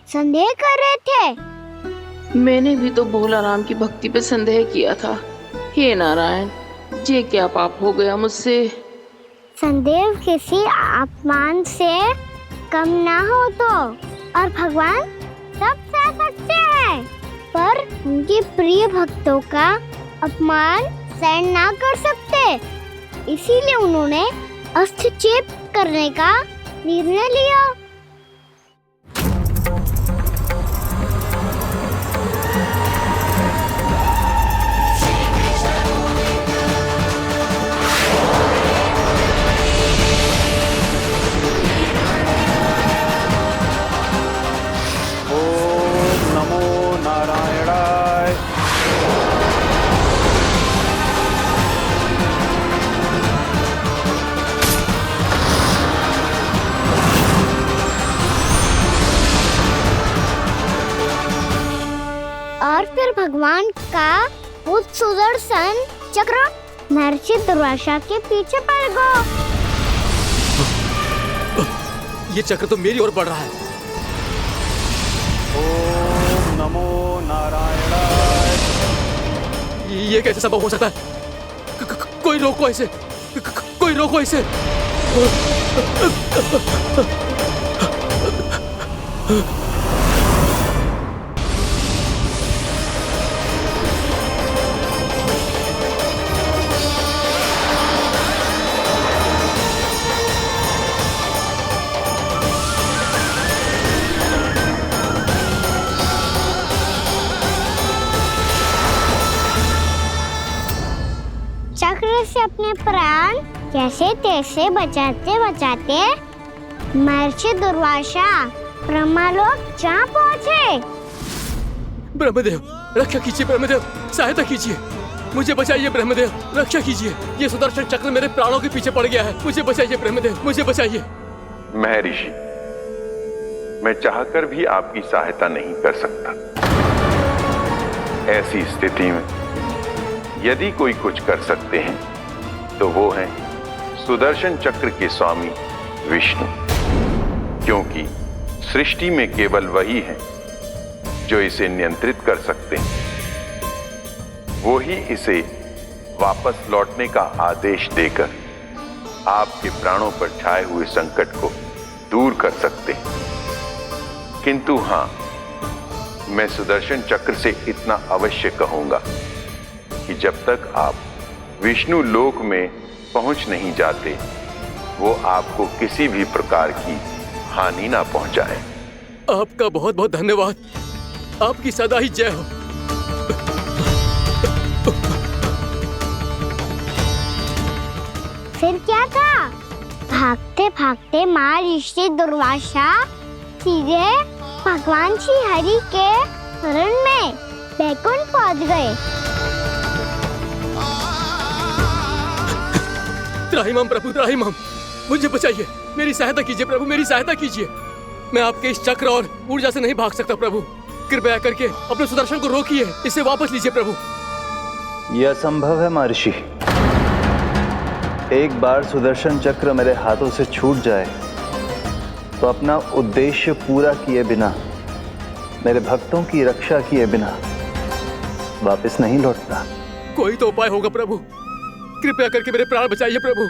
संदेह कर रहे थे। मैंने भी तो भोला राम की भक्ति पे संदेह किया था। हे नारायण, ये क्या पाप हो गया मुझसे? संदेह किसी अपमान से कम ना हो तो, और भगवान सब सह सकते हैं, पर उनके प्रिय भक्तों का अपमान सहन ना कर सकते, इसीलिए उन्होंने अस्थिचेप करने का निर्णय लिया। ओम नमो नारायणाय। और फिर भगवान का वो सुदर्शन चक्र महर्षि दुर्वासा के पीछे पड़ गया। ये चक्र तो मेरी ओर बढ़ रहा है। ओम नमो नारायणाय। ये कैसे संभव हो सकता है? कोई रोको इसे, कोई रोको इसे। चक्र से अपने प्राण कैसे तैसे बचाते बचाते महर्षि दुर्वासा ब्रह्मलोक जा पहुँचे। ब्रह्मदेव, रक्षा कीजिए ब्रह्मदेव, सहायता कीजिए, मुझे बचाइए ब्रह्मदेव, रक्षा कीजिए। ये सुदर्शन चक्र मेरे प्राणों के पीछे पड़ गया है, मुझे बचाइए ब्रह्मदेव, मुझे बचाइए। महर्षि, मैं चाहकर भी आपकी सहायता नहीं कर सकता। ऐसी स्थिति में यदि कोई कुछ कर सकते हैं तो वो है सुदर्शन चक्र के स्वामी विष्णु, क्योंकि सृष्टि में केवल वही है जो इसे नियंत्रित कर सकते हैं। वो ही इसे वापस लौटने का आदेश देकर आपके प्राणों पर छाए हुए संकट को दूर कर सकते हैं। किंतु हां, मैं सुदर्शन चक्र से इतना अवश्य कहूंगा कि जब तक आप विष्णु लोक में पहुंच नहीं जाते, वो आपको किसी भी प्रकार की हानि ना पहुंचाए। आपका बहुत बहुत धन्यवाद, आपकी सदा ही जय हो। फिर क्या था? भागते भागते महर्षि दुर्वासा सीधे भगवान श्री हरि के शरण में बैकुंठ पहुंच गए। त्राहिमाम प्रभु, त्राहिमाम, मुझे बचाइए, मेरी सहायता कीजिए प्रभु, मेरी सहायता कीजिए। मैं आपके इस चक्र और ऊर्जा से नहीं भाग सकता प्रभु, कृपया करके अपने सुदर्शन को रोकिए, इसे वापस लीजिए प्रभु। यह असंभव है महर्षि। एक बार सुदर्शन चक्र मेरे हाथों से छूट जाए तो अपना उद्देश्य पूरा किए बिना, मेरे भक्तों की रक्षा किए बिना वापस नहीं लौटता। कोई तो उपाय होगा प्रभु, कृपया करके मेरे प्राण बचाइए प्रभु।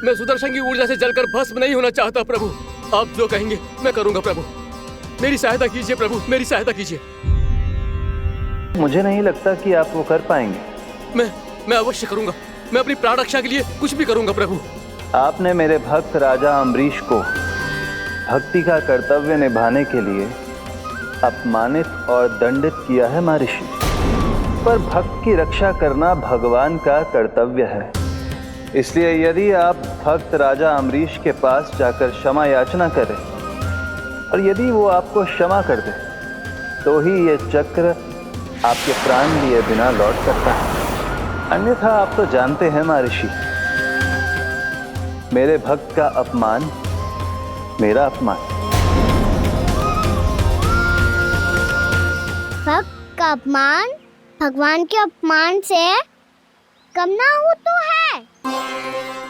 मैं सुदर्शन की ऊर्जा से जलकर भस्म नहीं होना चाहता प्रभु। आप जो कहेंगे मैं करूंगा प्रभु, मेरी सहायता कीजिए प्रभु, मेरी सहायता कीजिए। मुझे नहीं लगता कि आप वो कर पाएंगे। मैं अवश्य करूंगा, मैं अपनी प्राण रक्षा के लिए कुछ भी करूंगा प्रभु। आपने मेरे भक्त राजा अम्बरीश को भक्ति का कर्तव्य निभाने के लिए अपमानित और दंडित किया है महर्षि, पर भक्त की रक्षा करना भगवान का कर्तव्य है। इसलिए यदि आप भक्त राजा अम्बरीश के पास जाकर क्षमा याचना करें और यदि वो आपको क्षमा कर दे तो ही ये चक्र आपके प्राण लिए बिना लौट सकता है। अन्यथा आप तो जानते हैं महर्षि, मेरे भक्त का अपमान मेरा अपमान। भक्त का अपमान भगवान के अपमान से कम ना हो तो है।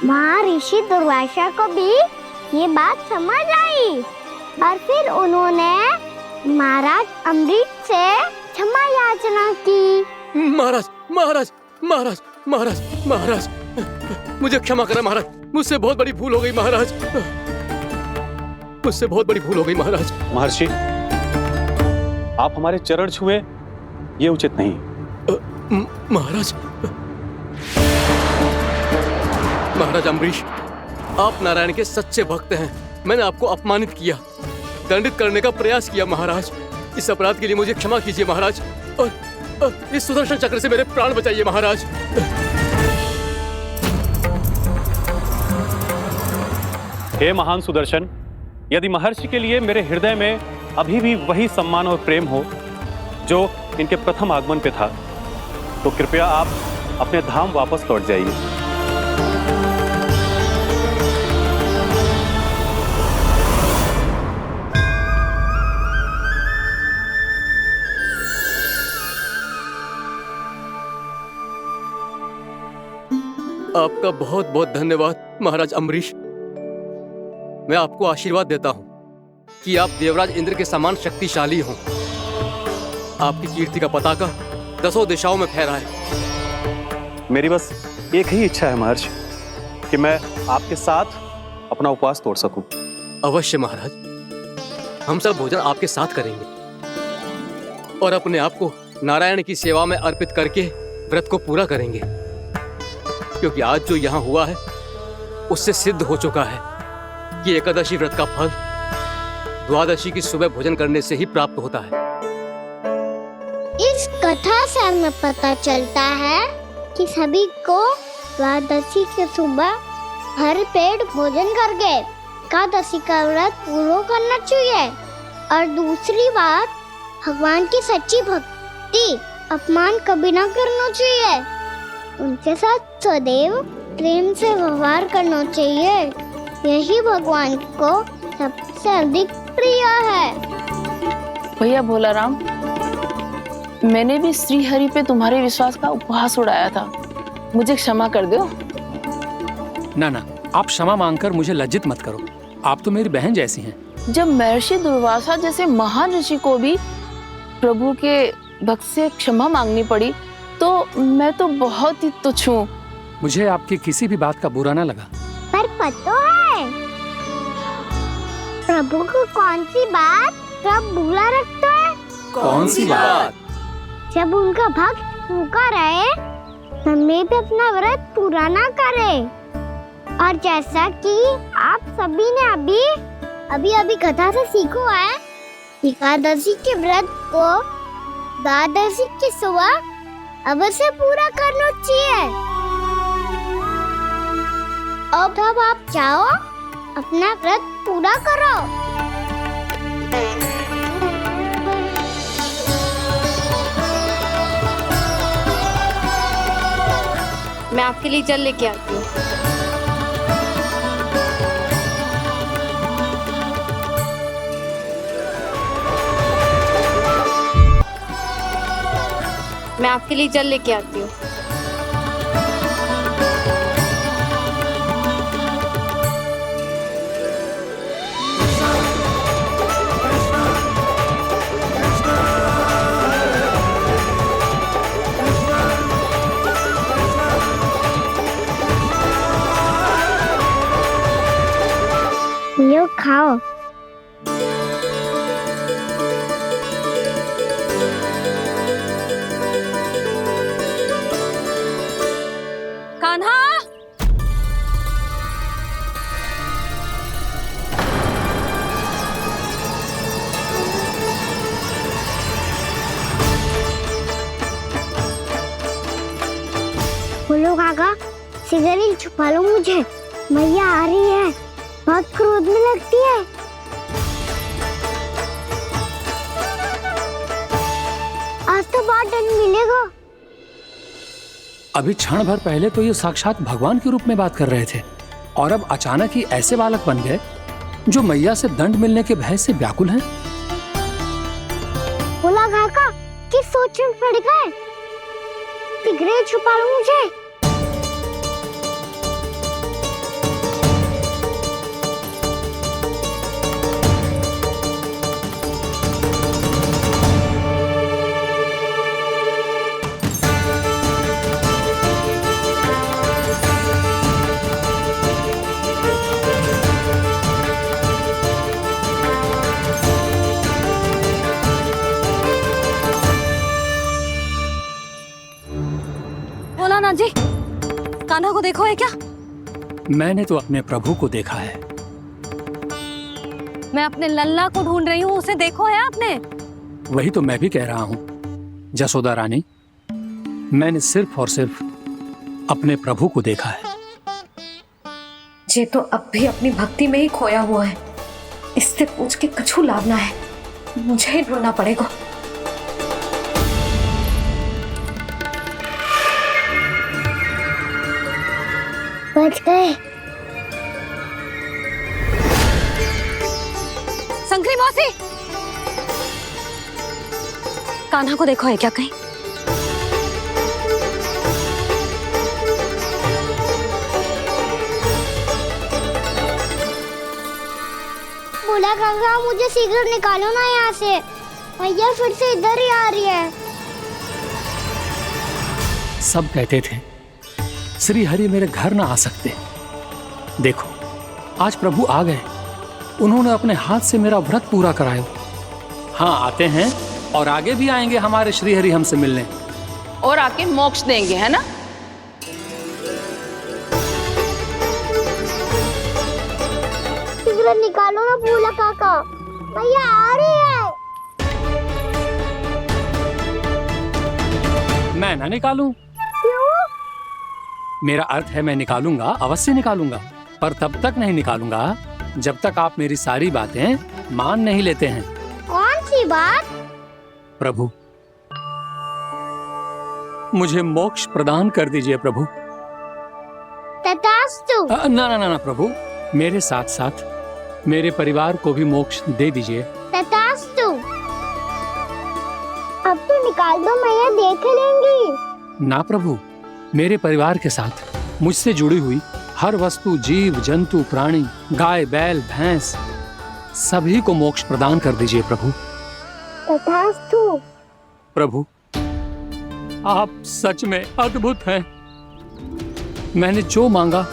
महर्षि दुर्वासा को भी ये बात समझ आई और फिर उन्होंने महाराज अम्बरीश से क्षमा याचना की। महाराज महाराज महाराज महाराज महाराज, मुझे क्षमा करें महाराज, मुझसे बहुत बड़ी भूल हो गई महाराज, मुझसे बहुत बड़ी भूल हो गई महाराज। महर्षि, आप हमारे चरण छुए ये उचित नहीं। महाराज महाराज अम्बरीश, आप नारायण के सच्चे भक्त हैं। मैंने आपको अपमानित किया, दंडित करने का प्रयास किया महाराज। इस अपराध के लिए मुझे क्षमा कीजिए महाराज, और इस सुदर्शन चक्र से मेरे प्राण बचाइए महाराज। हे महान सुदर्शन, यदि महर्षि के लिए मेरे हृदय में अभी भी वही सम्मान और प्रेम हो जो इनके प्रथम आगमन पे था, तो कृपया आप अपने धाम वापस लौट जाइए। आपका बहुत बहुत धन्यवाद महाराज अम्बरीश। मैं आपको आशीर्वाद देता हूं कि आप देवराज इंद्र के समान शक्तिशाली हों। आपकी कीर्ति का पताका 10 दिशाओं में फहराए। मेरी बस एक ही इच्छा है महर्षि, कि मैं आपके साथ अपना उपवास तोड़ सकूं। अवश्य महाराज, हम सब भोजन आपके साथ करेंगे और अपने आप को नारायण की सेवा में अर्पित करके व्रत को पूरा करेंगे, क्योंकि आज जो यहाँ हुआ है उससे सिद्ध हो चुका है कि एकादशी व्रत का फल द्वादशी की सुबह भोजन करने से ही प्राप्त होता है। इस कथा से हमें पता चलता है कि सभी को द्वादशी के सुबह भर पेट भोजन करके एकादशी का व्रत पूरा करना चाहिए। और दूसरी बात, भगवान की सच्ची भक्ति अपमान कभी ना करना चाहिए। उनके साथ सदैव प्रेम से व्यवहार करना चाहिए। यही भगवान को सबसे अधिक प्रिय है। भैया भोलाराम, मैंने भी श्री हरि पे तुम्हारे विश्वास का उपहास उड़ाया था, मुझे क्षमा कर दो। ना ना, आप क्षमा मांगकर मुझे लज्जित मत करो, आप तो मेरी बहन जैसी हैं। जब महर्षि दुर्वासा जैसे महान ऋषि को भी प्रभु के भक्त से क्षमा मांगनी पड़ी, तो मैं तो बहुत ही तुच्छ हूँ। मुझे आपकी किसी भी बात का बुरा ना लगा। पर पता है प्रभु को कौन सी बात कब बुरा रखता है? कौन सी बात? जब उनका भक्त भूखा रहे, हमें भी अपना व्रत पूरा ना करे। और जैसा कि आप सभी ने अभी कथा से सीखो है, एकादशी के व्रत को द्वादशी की सुबह अवश्य पूरा करना चाहिए। अब आप जाओ, अपना व्रत पूरा करो। मैं आपके लिए जल लेके आती हूँ। मैं आपके लिए जल लेके आती हूँ। यो खाओ। कान्हा, बोलो काका, सिगरेट छुपा लो मुझे, मैया आ रही है, बहुत क्रोध में लगती है। आज तो बहुत दंड मिलेगा। अभी क्षण भर पहले तो ये साक्षात भगवान के रूप में बात कर रहे थे, और अब अचानक ही ऐसे बालक बन गए जो मैया से दंड मिलने के भय से व्याकुल हैं। बोला काका, किस सोच में पड़ गए? अपनी ग्रेड छुपा लो मुझे। भोलानाथ जी, कान्हा को देखो है क्या? मैंने तो अपने प्रभु को देखा है। मैं अपने लल्ला को ढूंढ रही हूँ, उसे देखो है आपने? वही तो मैं भी कह रहा हूँ जसोदा रानी, मैंने सिर्फ और सिर्फ अपने प्रभु को देखा है। ये तो अब भी अपनी भक्ति में ही खोया हुआ है। इससे पूछ के कछु लाभ ना है, मुझे ही ढूंढना पड़ेगा। बच गए। संकरी मौसी, कान्हा को देखो है क्या कहीं? बोला काका मुझे शीघ्र निकालो ना यहाँ से, भैया फिर से इधर ही आ रही है। सब कहते थे श्री हरि मेरे घर ना आ सकते। देखो आज प्रभु आ गए, उन्होंने अपने हाथ से मेरा व्रत पूरा कराया। हाँ आते हैं और आगे भी आएंगे हमारे श्री हरि हमसे मिलने और आके मोक्ष देंगे, है ना? शीघ्र निकालो ना भोला काका, भैया आ रही है। मैं ना निकालूं? मेरा अर्थ है मैं निकालूंगा, अवश्य निकालूंगा, पर तब तक नहीं निकालूंगा जब तक आप मेरी सारी बातें मान नहीं लेते हैं। कौन सी बात? प्रभु मुझे मोक्ष प्रदान कर दीजिए प्रभु। तथास्तु। ना ना ना ना प्रभु, मेरे साथ साथ मेरे परिवार को भी मोक्ष दे दीजिए। तथास्तु। अब तो निकाल दो, मैया देख लेंगी। ना प्रभु, मेरे परिवार के साथ मुझसे जुड़ी हुई हर वस्तु, जीव जंतु, प्राणी, गाय बैल भैंस, सभी को मोक्ष प्रदान कर दीजिए प्रभु। तथास्तु। प्रभु आप सच में अद्भुत हैं। मैंने जो मांगा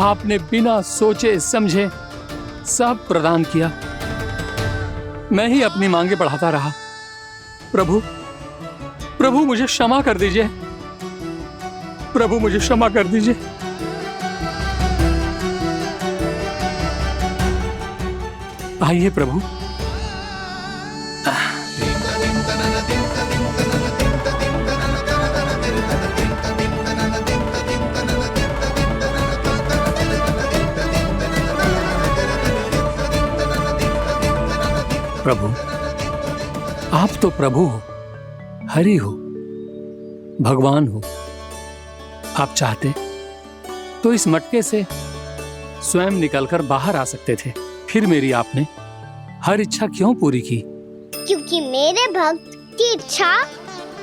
आपने बिना सोचे समझे सब प्रदान किया। मैं ही अपनी मांगे बढ़ाता रहा। प्रभु प्रभु मुझे क्षमा कर दीजिए, प्रभु मुझे क्षमा कर दीजिए। आइए प्रभु। प्रभु आप तो प्रभु हो, हरि हो, भगवान हो। आप चाहते तो इस मटके से स्वयं निकलकर बाहर आ सकते थे, फिर मेरी आपने हर इच्छा क्यों पूरी की? क्योंकि मेरे भक्त की इच्छा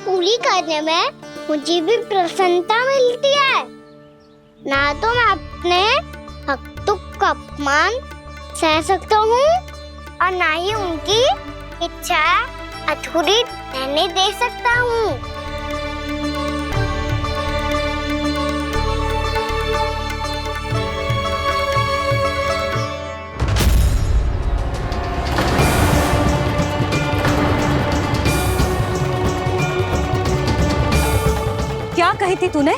पूरी करने में मुझे भी प्रसन्नता मिलती है। ना तो मैं अपने भक्तों का अपमान सह सकता हूँ और ना ही उनकी इच्छा अधूरी रहने दे सकता हूँ। क्या कही थी तूने?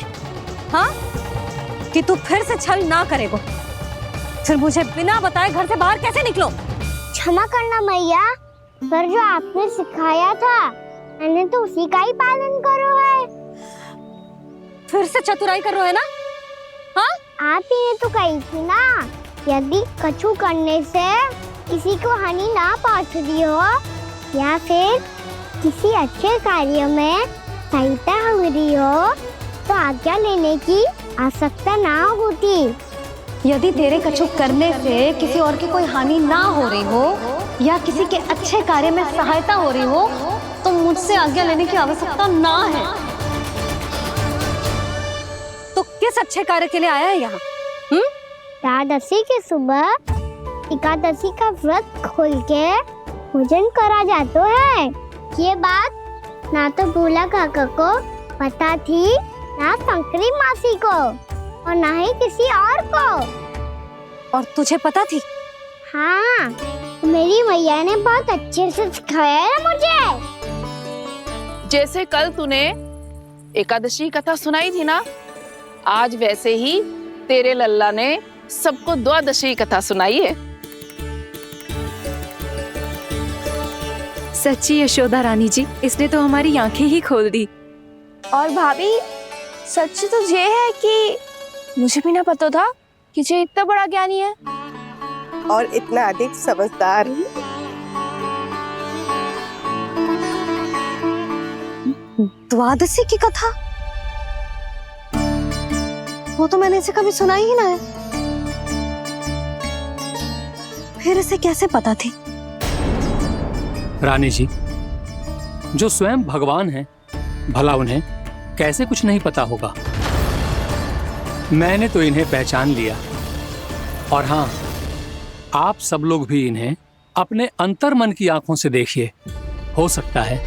हाँ, कि तू फिर से छल ना करेगा। फिर मुझे बिना बताए घर से बाहर कैसे निकलो? क्षमा करना मैया, पर जो आपने सिखाया था मैंने तो उसी का ही पालन करो है। फिर से चतुराई कर रहे हो है ना? हाँ? आप ही ने तो कही थी ना, यदि कछु करने से किसी को हानि ना पहुंचती हो या फिर किसी अच्छे कार्य में सहायता हो रही हो तो आज्ञा लेने की आवश्यकता ना होती। यदि तेरे कछु करने से किसी और की कोई हानि ना हो रही हो या किसी के अच्छे कार्य में सहायता हो रही हो तो मुझसे आज्ञा लेने की आवश्यकता ना है। किस अच्छे कार्य के लिए आया है यहाँ? एकादशी की सुबह एकादशी का व्रत खोल के भोजन करा जाता है। ये बात ना तो भोला काका को पता थी, ना शंकरी मासी को, और ना ही किसी और को। और तुझे पता थी? हाँ, मेरी मैया ने बहुत अच्छे से सिखाया है मुझे। जैसे कल तूने एकादशी कथा सुनाई थी ना, आज वैसे ही तेरे लल्ला ने सबको द्वादशी कथा सुनाई है। सच्ची यशोदा रानी जी, इसने तो हमारी आंखें ही खोल दी। और भाभी, सच तो ये है कि मुझे भी ना पता था कि ये इतना बड़ा ज्ञानी है और इतना अधिक समझदार। द्वादशी की कथा? वो तो मैंने इसे कभी सुना ही ना है। फिर इसे कैसे पता थी? रानी जी, जो स्वयं भगवान हैं, भला उन्हें कैसे कुछ नहीं पता होगा। मैंने तो इन्हें पहचान लिया, और हाँ, आप सब लोग भी इन्हें अपने अंतर मन की आंखों से देखिए, हो सकता है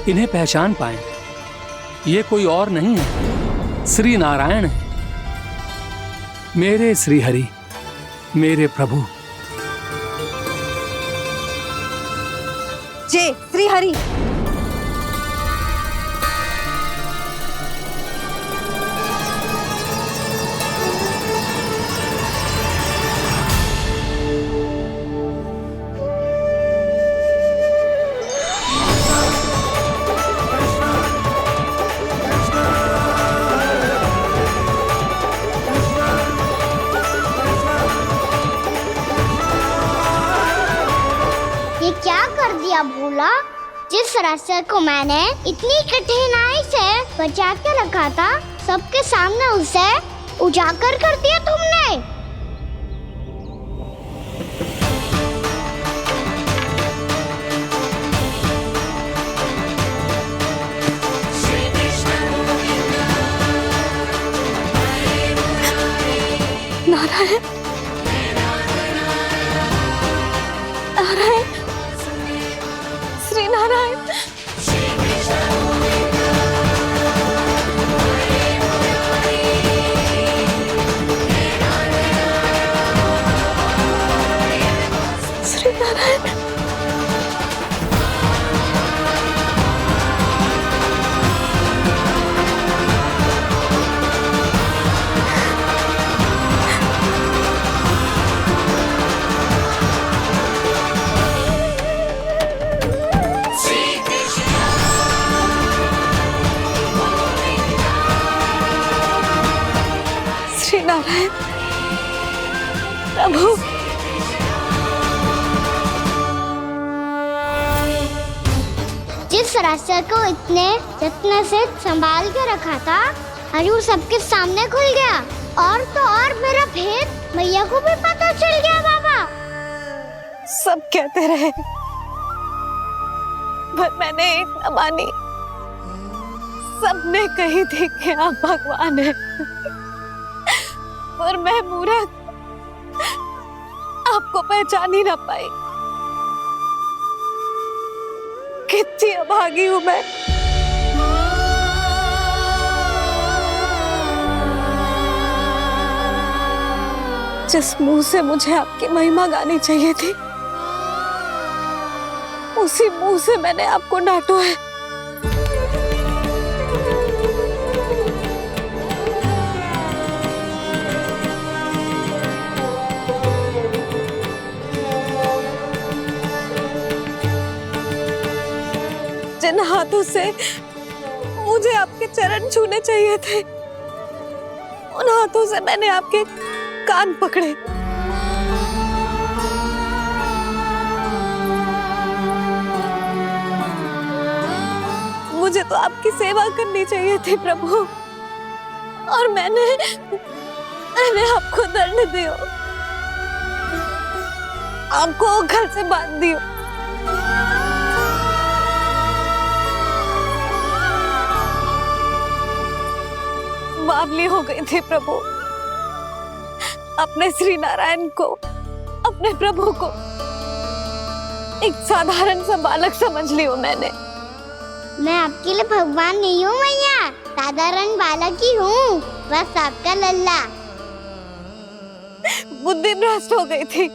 इन्हें पहचान पाएं। ये कोई और नहीं है, श्री नारायण है, मेरे श्री हरि, मेरे प्रभु। जय श्री हरि। ये क्या कर दिया भोला? जिस रास्ते को मैंने इतनी कठिनाई से बचा के रखा था, सबके सामने उसे उजागर कर दिया तुमने। नारायण, नारायण, श्री नारायण। श्री नारायण। श्री नारायण प्रभु। जिस रास्ते को इतने जत्न से संभाल के रखा था, आज वो सबके सामने खुल गया। और तो और मेरा भेद मैया को भी पता चल गया बाबा। सब कहते रहे, पर मैंने एक न मानी। सबने कही थी कि आप भगवान हैं, पर मैं मूर्ख आपको पहचान ही ना पाई। कितनी अभागी हूं मैं। जिस मुंह से मुझे आपकी महिमा गानी चाहिए थी, उसी मुंह से मैंने आपको डांटा है। जिन हाथों से मुझे आपके चरण छूने चाहिए थे, उन हाथों से मैंने आपके कान पकड़े। मुझे तो आपकी सेवा करनी चाहिए थी प्रभु, और मैंने आपको दंड दियो, आपको घर से बांध दियो। बावली हो गई थी प्रभु। अपने श्री नारायण को, अपने प्रभु को एक साधारण सा बालक समझ लियो मैंने। मैं आपके लिए भगवान नहीं हूँ मैया, साधारण बालक ही हूँ, बस आपका लल्ला। बुद्धि भ्रष्ट हो गई थी,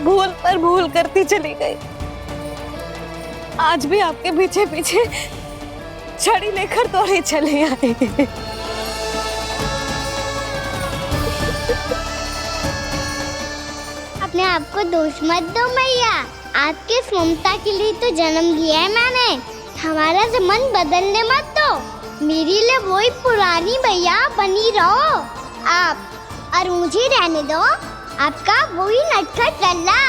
भूल पर भूल करती चली गई। आज भी आपके पीछे पीछे छड़ी लेकर दौड़े चले आए। अपने आप को दोष मत दो मैया, आपके इस ममता के लिए तो जन्म लिया है मैंने। हमारा मन बदलने मत दो, मेरे लिए वही पुरानी मैया बनी रहो आप, और मुझे रहने दो आपका वही नटखट लल्ला।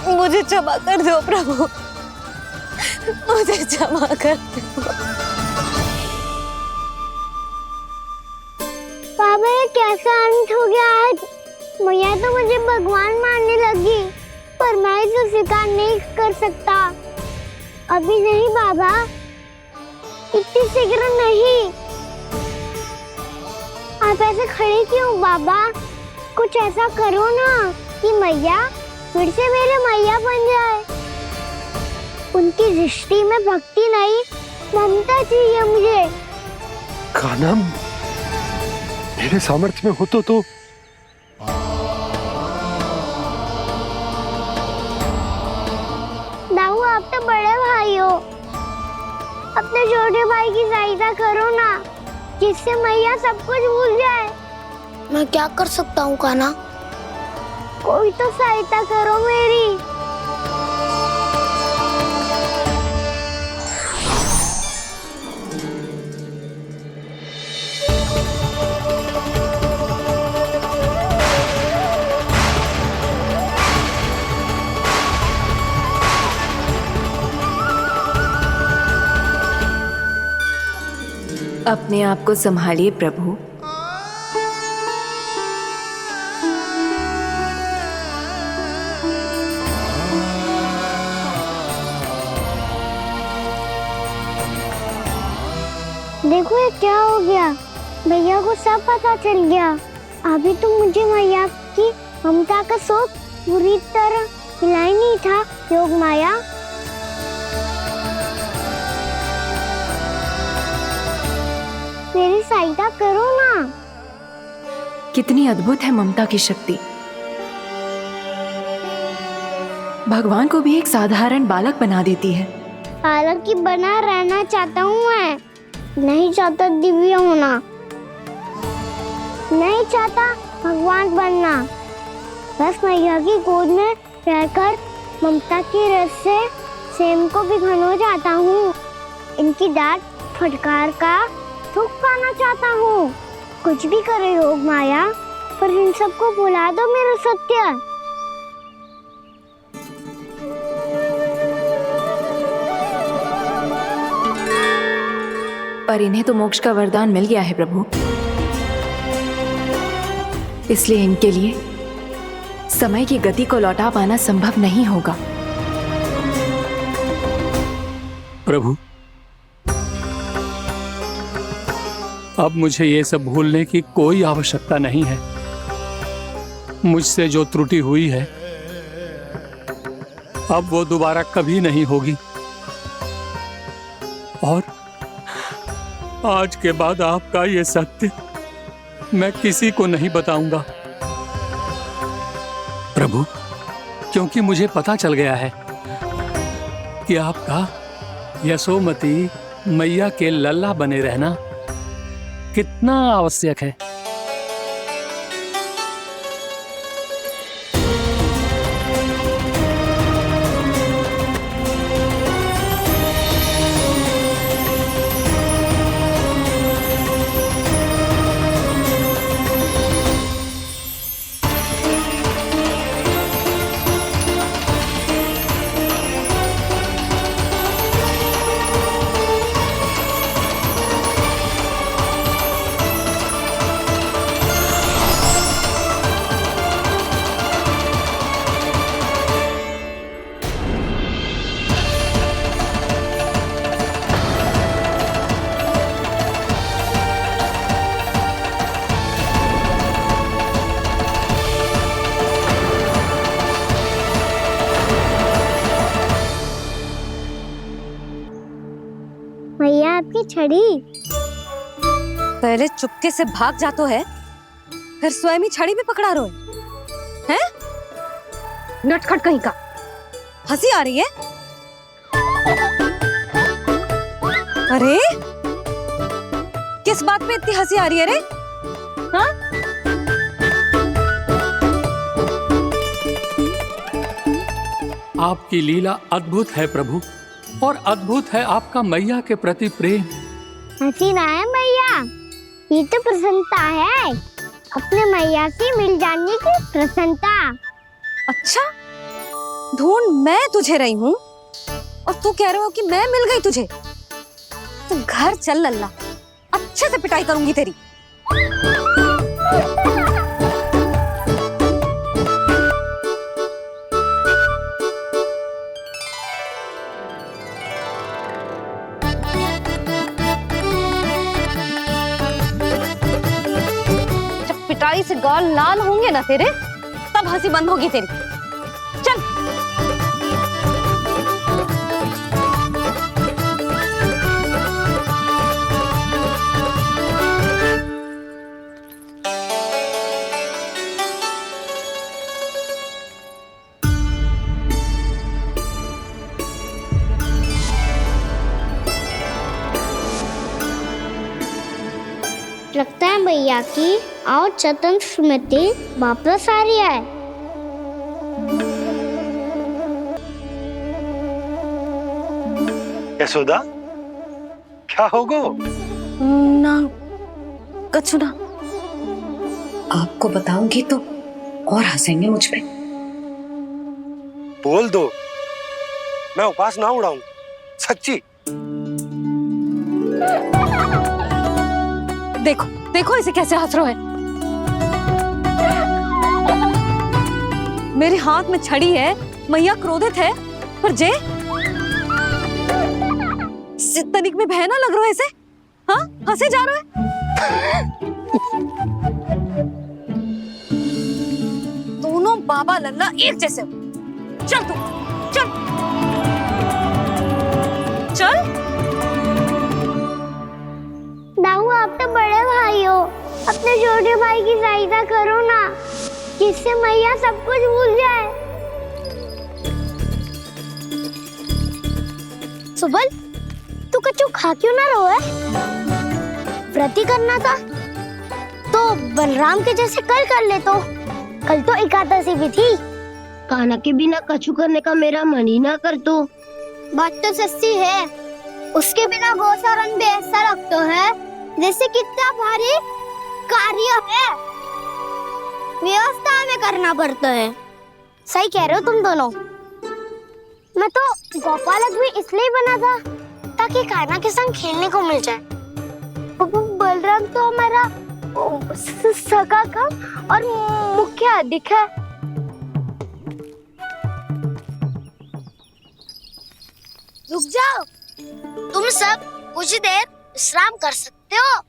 मुझे क्षमा कर दो प्रभु, मुझे क्षमा कर दो। बाबा ये कैसा अंत हो गया आज? मैया तो मुझे भगवान मानने लगी, पर मैं इसे स्वीकार नहीं कर सकता। अभी नहीं बाबा, इतनी शीघ्र नहीं। आप ऐसे खड़े क्यों बाबा? कुछ ऐसा करो ना कि मैया फिर से मेरे मैया बन जाए। उनकी दृष्टि में भक्ति नहीं, ममता चाहिए मुझे। कान्हा, मेरे सामर्थ्य में हो तो दाऊ, आप तो बड़े भाई हो, अपने छोटे भाई की सहायता करो ना, जिससे मैया सब कुछ भूल जाए। मैं क्या कर सकता हूँ कान्हा? कोई तो सहायता करो मेरी। अपने आप को संभालिए प्रभु। देखो ये क्या हो गया, भैया को सब पता चल गया। अभी तो मुझे मैया की ममता का शौक पूरी तरह हिला ही नहीं था। योग माया, मेरी सहायता करो ना। कितनी अद्भुत है ममता की शक्ति। भगवान को भी एक साधारण बालक बना देती है। बालक की बना रहना चाहता हूँ मैं, नहीं चाहता दिव्य होना, नहीं चाहता भगवान बनना। बस मैया की गोद में रहकर ममता की रस से सेम को भिगोना चाहता हूँ। इनकी डांट फटकार का सुख पाना चाहता हूँ। कुछ भी करे योग माया, पर इन सबको भुला दो मेरा सत्य। पर इन्हें तो मोक्ष का वरदान मिल गया है प्रभु, इसलिए इनके लिए समय की गति को लौटा पाना संभव नहीं होगा। प्रभु, अब मुझे ये सब भूलने की कोई आवश्यकता नहीं है। मुझसे जो त्रुटि हुई है अब वो दोबारा कभी नहीं होगी, और आज के बाद आपका ये सत्य मैं किसी को नहीं बताऊंगा प्रभु, क्योंकि मुझे पता चल गया है कि आपका यशोमती मैया के लल्ला बने रहना कितना आवश्यक है। आपकी छड़ी। पहले चुपके से भाग जातो है, फिर स्वयं ही छड़ी भी पकड़ा रोए हैं? नटखट कहीं का। हंसी आ रही है? अरे किस बात पे इतनी हंसी आ रही है रे? हाँ? आपकी लीला अद्भुत है प्रभु, और अद्भुत है आपका मैया के प्रति प्रेम। हंसी ना है मैया, ये तो प्रसन्नता है, अपने मैया से मिल जाने की प्रसन्नता। अच्छा, ढूंढ मैं तुझे रही हूँ और तू कह रहे हो कि मैं मिल गई तुझे। तू घर चल लल्ला, अच्छे से पिटाई करूंगी तेरी। जब पिटाई से गाल लाल होंगे ना तेरे, तब हंसी बंद होगी तेरी। चल। लगता है भैया की और चतन स्मृति वापस आ रही है। यशोदा, क्या होगो? ना कछु ना। आपको बताऊंगी तो और हंसेंगे मुझ पे। बोल दो, मैं उपवास ना उड़ाऊं, सच्ची। देखो देखो इसे कैसे हंस रहा है। मेरे हाथ में छड़ी है, मैया क्रोधित है, पर जे तनिक में बहना लग रहा है इसे। हाँ, हंसे जा रहा है। दोनों बाबा लल्ला एक जैसे हो। चल तू, चल चल। दाऊ, आप तो बड़े भाई हो, अपने छोटे भाई की सहायता करो ना, जिससे मैया सब कुछ भूल जाए। सुबल, तू कच्चू खा क्यों ना रोए? व्रत ही करना था तो बलराम के जैसे कल कर ले। तो कल तो एकादशी भी थी। खाना के बिना कछु करने का मेरा मन ही ना कर। तो बात तो सच्ची है, उसके बिना गोचारण भी ऐसा लगता है जैसे कितना भारी कार्य है, व्यवस्था में करना पड़ता है। सही कह रहे हो तुम दोनों। मैं तो गोपालक भी इसलिए बना था ताकि कान्हा के संग खेलने को मिल जाए। बलराम तो हमारा सगा कम और मुख्य अधिक है। रुक जाओ, तुम सब कुछ देर विश्राम कर सकते हो।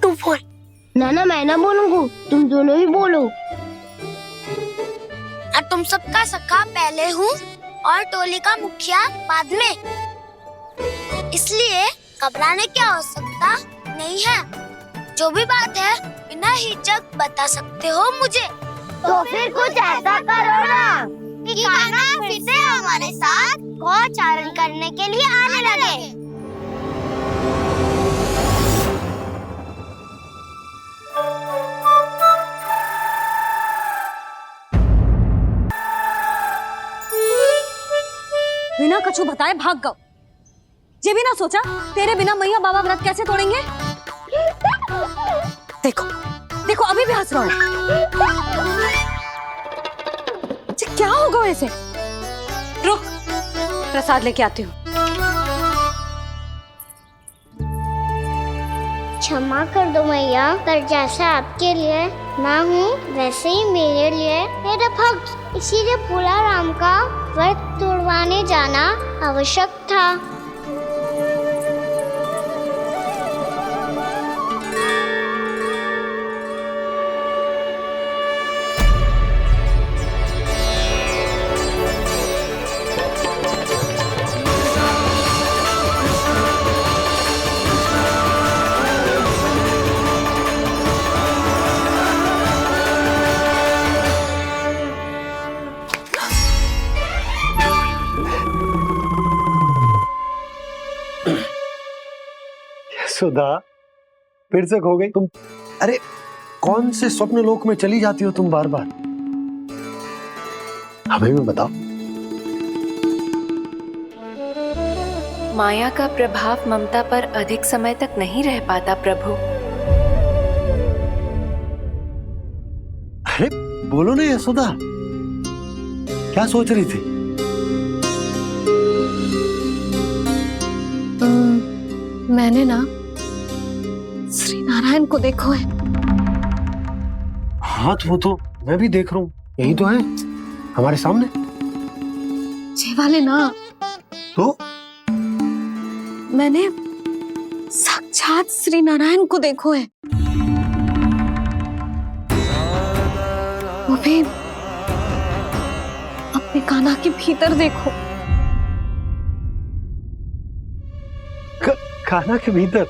तू बोल। ना मैं ना बोलूंगा, तुम दोनों ही बोलो। और तुम सबका सखा पहले हूँ और टोली का मुखिया बाद में, इसलिए घबराने की आवश्यकता नहीं है। जो भी बात है बिना हिचक बता सकते हो मुझे। तो फिर कुछ ऐसा करो ना कि कान्हा फिर से हमारे साथ गोचारण करने के लिए आने लगे। बिना कछु बताए भाग गओ। ये भी ना सोचा तेरे बिना मैया बाबा व्रत कैसे तोड़ेंगे। देखो देखो अभी भी हंस रहा है। क्या होगा वैसे? रुक, प्रसाद लेके आती हूँ। क्षमा कर दो मैया, पर जैसा आपके लिए ना हूँ वैसे ही मेरे लिए मेरा भक्त, इसीलिए भोला राम का व्रत तोड़वाने जाना आवश्यक था। सुधा, फिर से खो गई तुम। अरे कौन से स्वप्न लोक में चली जाती हो तुम बार बार? हमें भी बताओ। माया का प्रभाव ममता पर अधिक समय तक नहीं रह पाता प्रभु। अरे बोलो ना यशोदा, क्या सोच रही थी? मैंने ना श्री नारायण को देखो है। हाँ तो वो तो मैं भी देख रहा हूँ, यही तो है हमारे सामने। ये वाले ना, तो मैंने साक्षात श्री नारायण को देखो है, वो भी अपने कान्हा के भीतर देखो। कान्हा के भीतर?